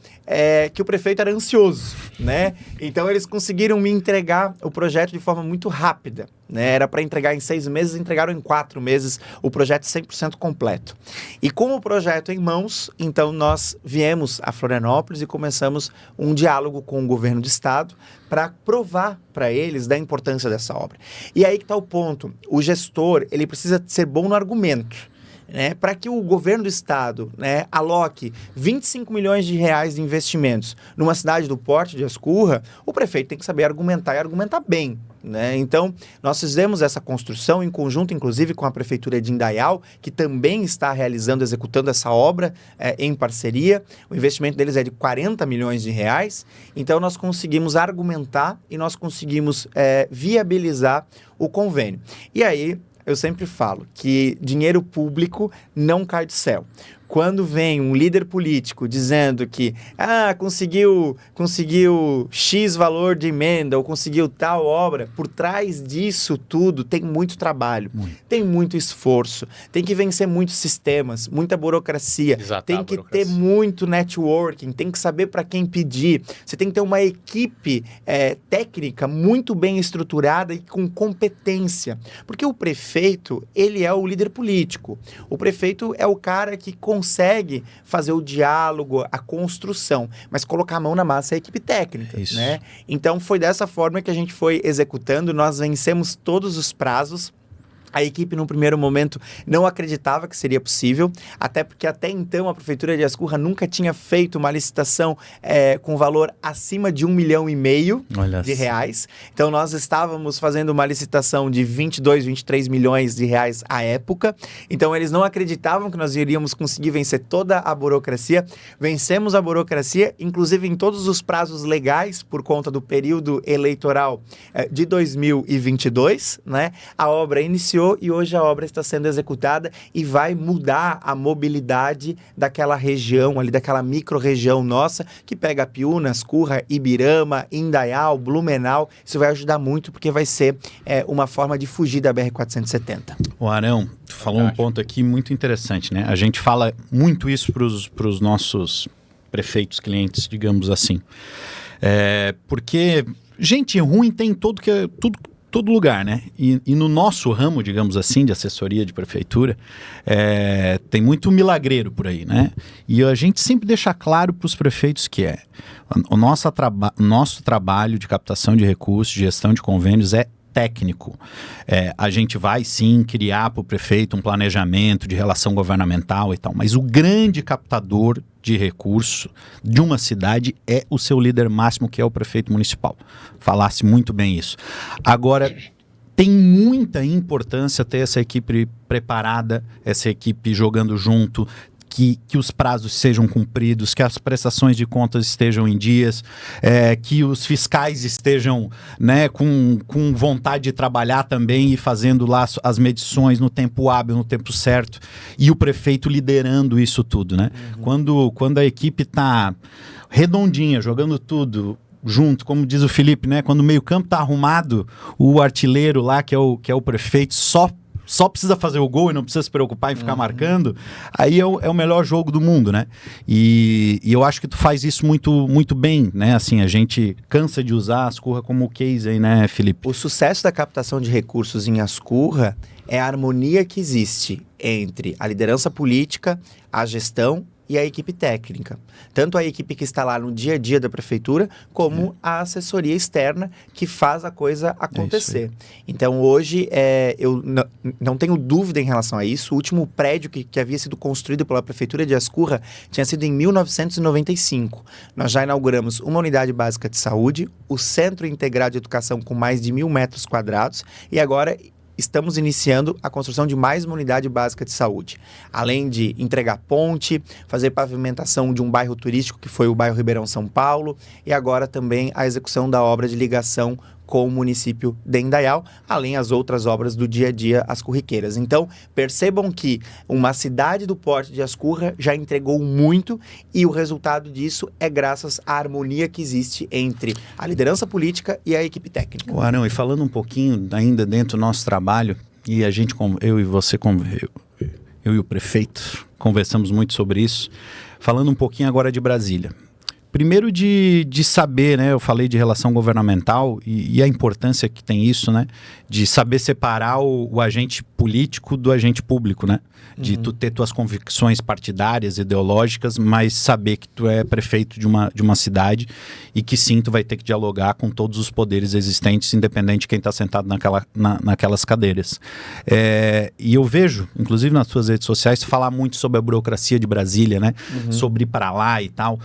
que o prefeito era ansioso, né? Então eles conseguiram me entregar o projeto de forma muito rápida, né? Era para entregar em 6 meses, entregaram em 4 meses o projeto 100% completo. E com o projeto em mãos, então nós viemos a Florianópolis e começamos um diálogo com o governo do estado para provar para eles da importância dessa obra. E aí que está o ponto, o gestor, ele precisa ser bom no argumento. Para que o governo do estado, aloque 25 milhões de reais de investimentos numa cidade do porte de Ascurra, o prefeito tem que saber argumentar e argumentar bem. Então, nós fizemos essa construção em conjunto, inclusive, com a Prefeitura de Indaial, que também está executando essa obra em parceria. O investimento deles é de 40 milhões de reais. Então, nós conseguimos argumentar e nós conseguimos viabilizar o convênio. E aí, eu sempre falo que dinheiro público não cai do céu. Quando vem um líder político dizendo que conseguiu X valor de emenda ou conseguiu tal obra, por trás disso tudo tem muito trabalho, tem muito esforço, tem que vencer muitos sistemas, muita burocracia, tem que ter muito networking, tem que saber para quem pedir, você tem que ter uma equipe técnica muito bem estruturada e com competência, porque o prefeito, ele é o líder político, o prefeito é o cara que consegue fazer o diálogo, a construção, mas colocar a mão na massa é a equipe técnica, né? Então foi dessa forma que a gente foi executando, nós vencemos todos os prazos. A equipe, no primeiro momento, não acreditava que seria possível, até porque até então a Prefeitura de Ascurra nunca tinha feito uma licitação com valor acima de R$1,5 milhão de reais. Então, nós estávamos fazendo uma licitação de 22, 23 milhões de reais à época. Então, eles não acreditavam que nós iríamos conseguir vencer toda a burocracia. Vencemos a burocracia, inclusive em todos os prazos legais, por conta do período eleitoral de 2022, né? A obra iniciou e hoje a obra está sendo executada e vai mudar a mobilidade daquela região ali, daquela micro-região nossa, que pega Piúna, Ascurra, Ibirama, Indaial, Blumenau. Isso vai ajudar muito porque vai ser uma forma de fugir da BR-470. O Arão, tu falou um ponto aqui muito interessante, né? A gente fala muito isso para os nossos prefeitos, clientes, digamos assim. Porque gente ruim tem todo lugar, né? E no nosso ramo, digamos assim, de assessoria de prefeitura, tem muito milagreiro por aí, né? E a gente sempre deixa claro para os prefeitos que o nosso trabalho de captação de recursos, de gestão de convênios é técnico. A gente vai sim criar para o prefeito um planejamento de relação governamental e tal, mas o grande captador de recurso de uma cidade é o seu líder máximo, que é o prefeito municipal. Falasse muito bem isso. Agora, tem muita importância ter essa equipe preparada, essa equipe jogando junto, que os prazos sejam cumpridos, que as prestações de contas estejam em dias, que os fiscais estejam, né, com vontade de trabalhar também e fazendo lá as medições no tempo hábil, no tempo certo, e o prefeito liderando isso tudo, né? Quando a equipe está redondinha, jogando tudo junto, como diz o Felipe, né? Quando o meio-campo está arrumado, o artilheiro lá, que é o prefeito, só precisa fazer o gol e não precisa se preocupar em ficar marcando, aí é o melhor jogo do mundo, né? E eu acho que tu faz isso muito, muito bem, né? Assim, a gente cansa de usar a Ascurra como case aí, né, Felipe? O sucesso da captação de recursos em Ascurra é a harmonia que existe entre a liderança política, a gestão e a equipe técnica. Tanto a equipe que está lá no dia a dia da prefeitura, como a assessoria externa que faz a coisa acontecer. Então hoje eu não tenho dúvida em relação a isso. O último prédio que havia sido construído pela prefeitura de Ascurra tinha sido em 1995. Nós já inauguramos uma unidade básica de saúde, o Centro Integrado de Educação com mais de 1.000 metros quadrados e agora estamos iniciando a construção de mais uma unidade básica de saúde. Além de entregar ponte, fazer pavimentação de um bairro turístico, que foi o bairro Ribeirão São Paulo, e agora também a execução da obra de ligação com o município de Indaial, além das outras obras do dia a dia, as corriqueiras. Então, percebam que uma cidade do porte de Ascurra já entregou muito e o resultado disso é graças à harmonia que existe entre a liderança política e a equipe técnica. O Arão, e falando um pouquinho ainda dentro do nosso trabalho, e a gente, eu e você, eu e o prefeito, conversamos muito sobre isso, falando um pouquinho agora de Brasília. Primeiro de saber, né, eu falei de relação governamental e a importância que tem isso, né, de saber separar o agente político do agente público, né, de tu ter tuas convicções partidárias, ideológicas, mas saber que tu é prefeito de uma cidade e que sim, tu vai ter que dialogar com todos os poderes existentes, independente de quem está sentado naquelas cadeiras. E eu vejo, inclusive nas tuas redes sociais, falar muito sobre a burocracia de Brasília, né, sobre ir para lá e tal.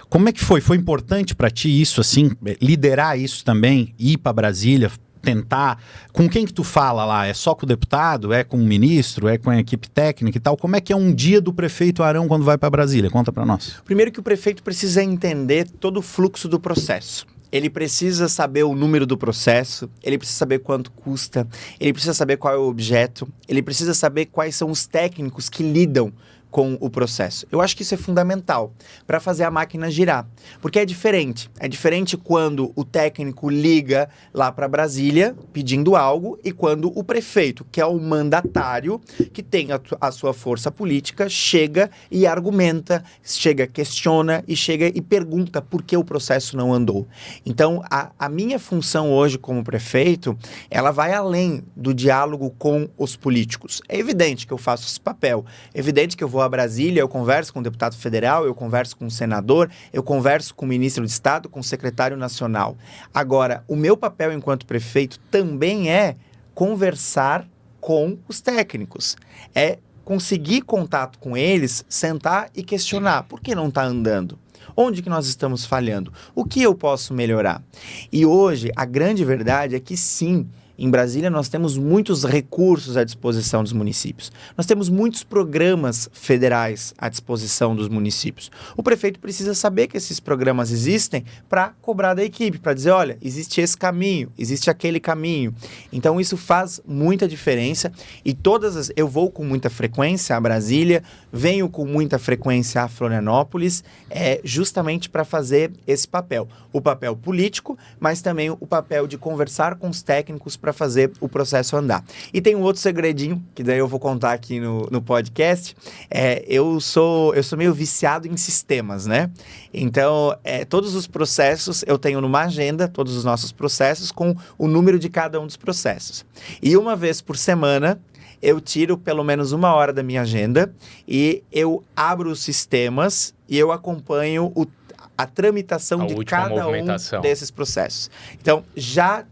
Como é que foi? Foi importante para ti isso, assim, liderar isso também, ir para Brasília, tentar... Com quem que tu fala lá? É só com o deputado? É com o ministro? É com a equipe técnica e tal? Como é que é um dia do prefeito Arão quando vai para Brasília? Conta para nós. Primeiro que o prefeito precisa entender todo o fluxo do processo. ele precisa saber o número do processo, ele precisa saber quanto custa, ele precisa saber qual é o objeto, ele precisa saber quais são os técnicos que lidam com o processo. Eu acho que isso é fundamental para fazer a máquina girar, porque é diferente. É diferente quando o técnico liga lá para Brasília pedindo algo e quando o prefeito, que é o mandatário, que tem a sua força política, chega e argumenta, chega, questiona e chega e pergunta por que o processo não andou. Então, a minha função hoje como prefeito, ela vai além do diálogo com os políticos. É evidente que eu faço esse papel, é evidente que eu vou a Brasília, eu converso com o deputado federal, eu converso com o senador, eu converso com o ministro de Estado, com o secretário nacional. Agora, o meu papel enquanto prefeito também é conversar com os técnicos. É conseguir contato com eles, sentar e questionar. Por que não está andando? Onde que nós estamos falhando? O que eu posso melhorar? E hoje, a grande verdade é que sim, em Brasília, nós temos muitos recursos à disposição dos municípios. Nós temos muitos programas federais à disposição dos municípios. O prefeito precisa saber que esses programas existem para cobrar da equipe, para dizer, olha, existe esse caminho, existe aquele caminho. Então, isso faz muita diferença e eu vou com muita frequência a Brasília, venho com muita frequência a Florianópolis, justamente para fazer esse papel. O papel político, mas também o papel de conversar com os técnicos para fazer o processo andar. E tem um outro segredinho, que daí eu vou contar aqui no podcast. Eu sou meio viciado em sistemas, né? Então, todos os processos eu tenho numa agenda, todos os nossos processos, com o número de cada um dos processos. E uma vez por semana, eu tiro pelo menos 1 hora da minha agenda e eu abro os sistemas e eu acompanho a tramitação de cada um desses processos. Então, já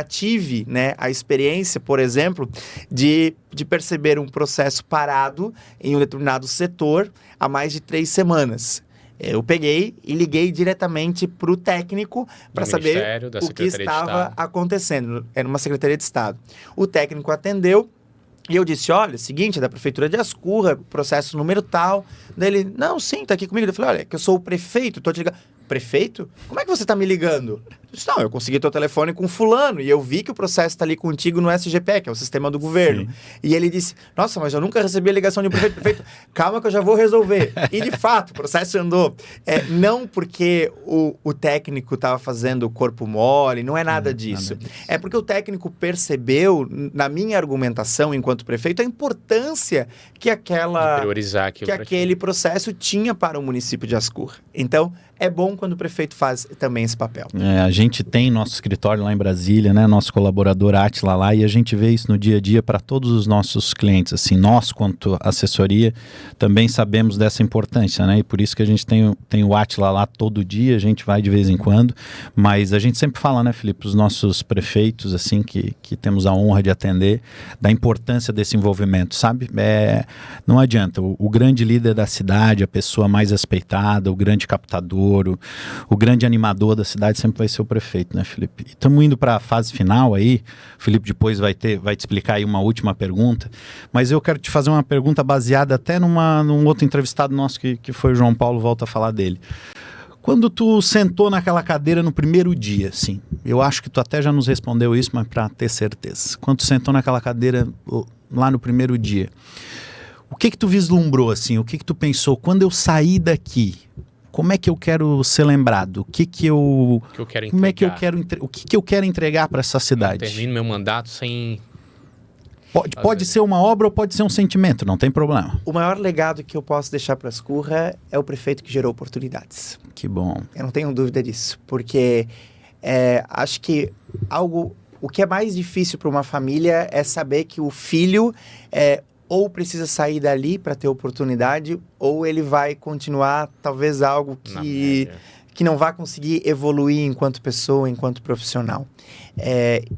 tive, né, a experiência, por exemplo, de perceber um processo parado em um determinado setor há mais de 3 semanas. Eu peguei e liguei diretamente para o técnico para saber o que estava acontecendo. Era uma Secretaria de Estado. O técnico atendeu. E eu disse, olha, seguinte, é da Prefeitura de Ascurra, processo número tal. Daí ele, não, sim, tá aqui comigo. Eu falei, olha, que eu sou o prefeito, tô te ligando. Prefeito? Como é que você tá me ligando? Eu disse, não, eu consegui teu telefone com fulano e eu vi que o processo tá ali contigo no SGP, que é o sistema do governo. Sim. E ele disse, nossa, mas eu nunca recebi a ligação de um prefeito. Prefeito, calma que eu já vou resolver. E de fato, o processo andou. Não porque o técnico tava fazendo o corpo mole, não é nada disso. É porque o técnico percebeu, na minha argumentação enquanto prefeito, a importância que aquele processo tinha para o município de Ascurra. Então, é bom quando o prefeito faz também esse papel. A gente tem nosso escritório lá em Brasília, né? Nosso colaborador Átila lá, e a gente vê isso no dia a dia para todos os nossos clientes. Assim, nós, quanto assessoria, também sabemos dessa importância, né? E por isso que a gente tem o Átila lá todo dia, a gente vai de vez em quando, mas a gente sempre fala, né, Felipe, os nossos prefeitos, assim, que temos a honra de atender, da importância desse envolvimento, sabe? Não adianta, o grande líder da cidade, a pessoa mais respeitada, o grande captador, o grande animador da cidade sempre vai ser o prefeito, né, Felipe? Estamos indo para a fase final aí, o Felipe depois vai te explicar aí uma última pergunta, mas eu quero te fazer uma pergunta baseada até num outro entrevistado nosso que foi o João Paulo, volta a falar dele. Quando tu sentou naquela cadeira no primeiro dia, assim, eu acho que tu até já nos respondeu isso, mas para ter certeza. Quando tu sentou naquela cadeira lá no primeiro dia, o que tu vislumbrou, assim? O que tu pensou? Quando eu sair daqui, como é que eu quero ser lembrado? O que eu quero entregar? O que eu quero entregar para essa cidade? Eu termino meu mandato sem... Pode ser uma obra ou pode ser um sentimento, não tem problema. O maior legado que eu posso deixar para Ascurra é o prefeito que gerou oportunidades. Que bom. Eu não tenho dúvida disso, porque acho que o que é mais difícil para uma família é saber que o filho ou precisa sair dali para ter oportunidade, ou ele vai continuar talvez algo que não vai conseguir evoluir enquanto pessoa, enquanto profissional.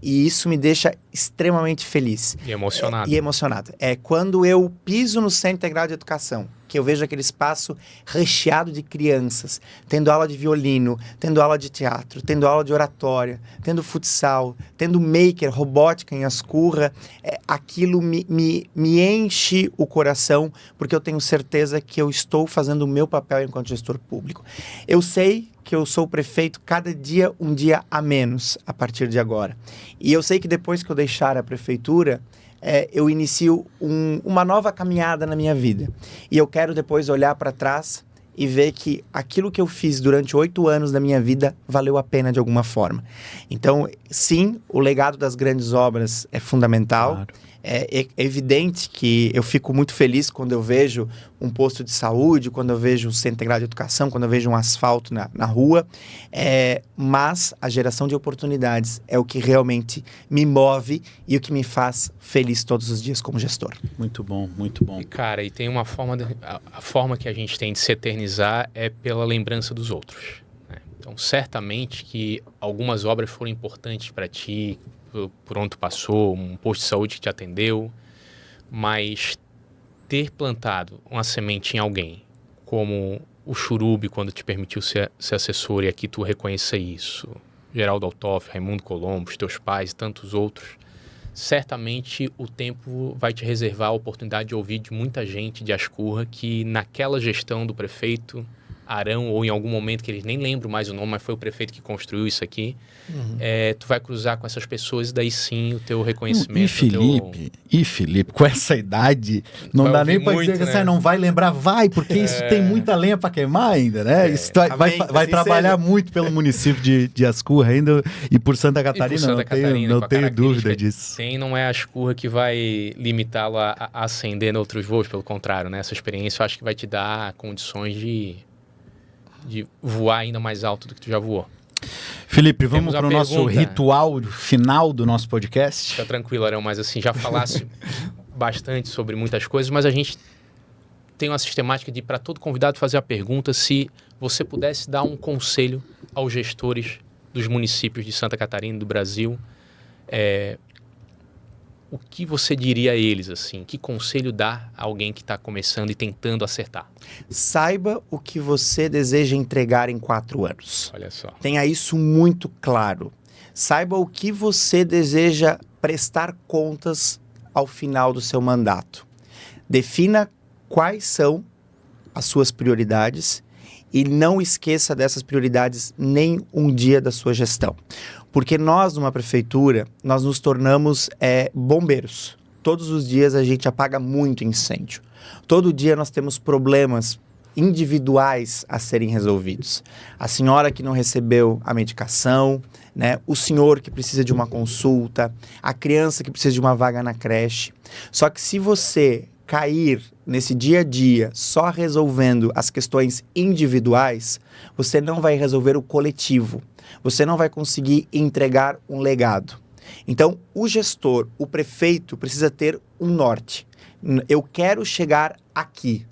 E isso me deixa extremamente feliz. E emocionado. Quando eu piso no Centro Integrado de Educação, porque eu vejo aquele espaço recheado de crianças, tendo aula de violino, tendo aula de teatro, tendo aula de oratória, tendo futsal, tendo maker, robótica em Ascurra, aquilo me enche o coração, porque eu tenho certeza que eu estou fazendo o meu papel enquanto gestor público. Eu sei que eu sou prefeito cada dia um dia a menos a partir de agora. E eu sei que depois que eu deixar a prefeitura, eu inicio uma nova caminhada na minha vida. E eu quero depois olhar para trás e ver que aquilo que eu fiz durante 8 anos da minha vida valeu a pena de alguma forma. Então, sim, o legado das grandes obras é fundamental. Claro. É evidente que eu fico muito feliz quando eu vejo um posto de saúde, quando eu vejo um centro integrado de educação, quando eu vejo um asfalto na rua, mas a geração de oportunidades é o que realmente me move e o que me faz feliz todos os dias como gestor. Muito bom, muito bom. E, cara, e tem uma forma, a forma que a gente tem de se eternizar é pela lembrança dos outros, né? Então, certamente que algumas obras foram importantes para ti, por onde tu passou, um posto de saúde que te atendeu, mas ter plantado uma semente em alguém, como o Churubi, quando te permitiu ser assessor, e aqui tu reconheça isso, Geraldo Altoff, Raimundo Colombo, os teus pais e tantos outros, certamente o tempo vai te reservar a oportunidade de ouvir de muita gente de Ascurra que naquela gestão do prefeito Arão, ou em algum momento que eles nem lembram mais o nome, mas foi o prefeito que construiu isso aqui, tu vai cruzar com essas pessoas e daí sim o teu reconhecimento. E Felipe, com essa idade, não dá nem para dizer que você não vai lembrar, porque isso tem muita lenha para queimar ainda, né? Isso vai trabalhar muito pelo município de Ascurra ainda e por Santa Catarina, não tenho dúvida disso. Não é a Ascurra que vai limitá-lo a ascender em outros voos, pelo contrário, né? Essa experiência eu acho que vai te dar condições de voar ainda mais alto do que tu já voou. Felipe, vamos para o nosso ritual final do nosso podcast? Fica tranquilo, Arão, mas assim, já falasse bastante sobre muitas coisas, mas a gente tem uma sistemática de, para todo convidado, fazer a pergunta se você pudesse dar um conselho aos gestores dos municípios de Santa Catarina e do Brasil, o que você diria a eles, assim? Que conselho dá a alguém que está começando e tentando acertar? Saiba o que você deseja entregar em 4 anos. Olha só. Tenha isso muito claro. Saiba o que você deseja prestar contas ao final do seu mandato. Defina quais são as suas prioridades e não esqueça dessas prioridades nem um dia da sua gestão. Porque nós, numa prefeitura, nós nos tornamos bombeiros. Todos os dias a gente apaga muito incêndio. Todo dia nós temos problemas individuais a serem resolvidos. A senhora que não recebeu a medicação, né? O senhor que precisa de uma consulta, a criança que precisa de uma vaga na creche. Só que se você cair nesse dia a dia só resolvendo as questões individuais, você não vai resolver o coletivo. Você não vai conseguir entregar um legado. Então, o gestor, o prefeito, precisa ter um norte. Eu quero chegar aqui.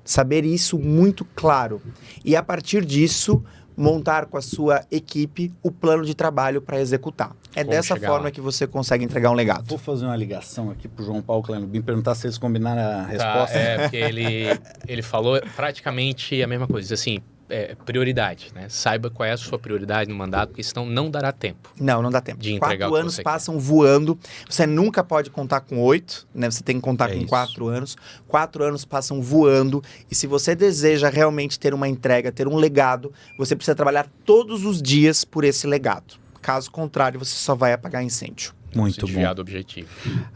Saber isso muito claro. E, a partir disso, montar com a sua equipe o plano de trabalho para executar. Dessa forma que você consegue entregar um legado. Vou fazer uma ligação aqui para o João Paulo Clenubim, perguntar se eles combinaram a resposta. Porque ele falou praticamente a mesma coisa. Diz assim, prioridade, né? Saiba qual é a sua prioridade no mandato, porque senão não dará tempo. Não dá tempo. De entregar 4 anos passam voando. Você nunca pode contar com 8, né? Você tem que contar com 4 anos. 4 anos passam voando. E se você deseja realmente ter uma entrega, ter um legado, você precisa trabalhar todos os dias por esse legado. Caso contrário, você só vai apagar incêndio. Muito bom. Do objetivo.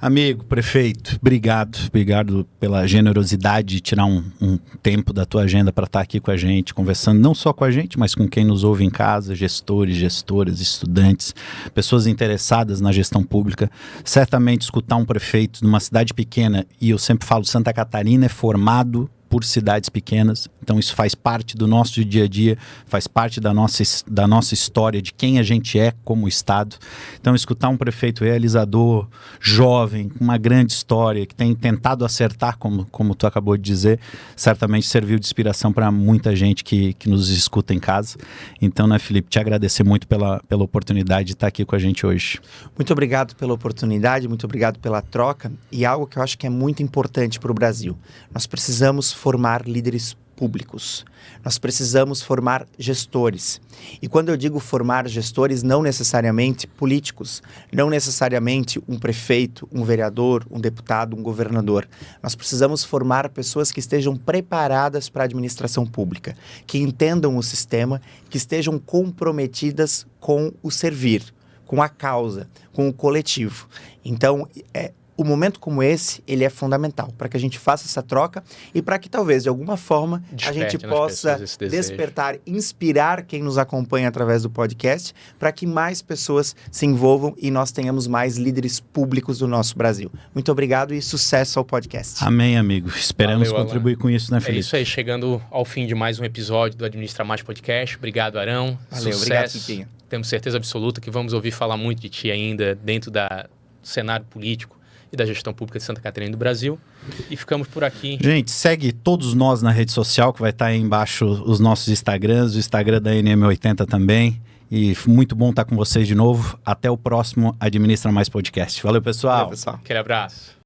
Amigo, prefeito, obrigado pela generosidade de tirar um tempo da tua agenda para estar aqui com a gente, conversando não só com a gente, mas com quem nos ouve em casa, gestores, gestoras, estudantes, pessoas interessadas na gestão pública. Certamente escutar um prefeito numa cidade pequena, e eu sempre falo, Santa Catarina é formado por cidades pequenas, então isso faz parte do nosso dia a dia, faz parte da nossa história, de quem a gente é como Estado. Então escutar um prefeito realizador, jovem, com uma grande história, que tem tentado acertar, como tu acabou de dizer, certamente serviu de inspiração para muita gente que nos escuta em casa. Então, né, Felipe, te agradecer muito pela oportunidade de estar aqui com a gente hoje. Muito obrigado pela oportunidade, muito obrigado pela troca, e algo que eu acho que é muito importante para o Brasil. Nós precisamos formar líderes públicos. Nós precisamos formar gestores. E quando eu digo formar gestores, não necessariamente políticos, não necessariamente um prefeito, um vereador, um deputado, um governador. Nós precisamos formar pessoas que estejam preparadas para a administração pública, que entendam o sistema, que estejam comprometidas com o servir, com a causa, com o coletivo. Então, o momento como esse, ele é fundamental para que a gente faça essa troca e para que talvez, de alguma forma, a gente possa despertar, inspirar quem nos acompanha através do podcast, para que mais pessoas se envolvam e nós tenhamos mais líderes públicos do nosso Brasil. Muito obrigado e sucesso ao podcast. Amém, amigo. Esperamos contribuir com isso, né, Felipe? É isso aí, chegando ao fim de mais um episódio do Administra Mais Podcast. Obrigado, Arão. Valeu, sucesso. Obrigado, Tiquinho. Temos certeza absoluta que vamos ouvir falar muito de ti ainda dentro do cenário político e da gestão pública de Santa Catarina e do Brasil. E ficamos por aqui. Gente, segue todos nós na rede social, que vai estar aí embaixo os nossos Instagrams, o Instagram da NM80 também. E muito bom estar com vocês de novo. Até o próximo Administra Mais Podcast. Valeu, pessoal. Valeu, pessoal. Aquele abraço.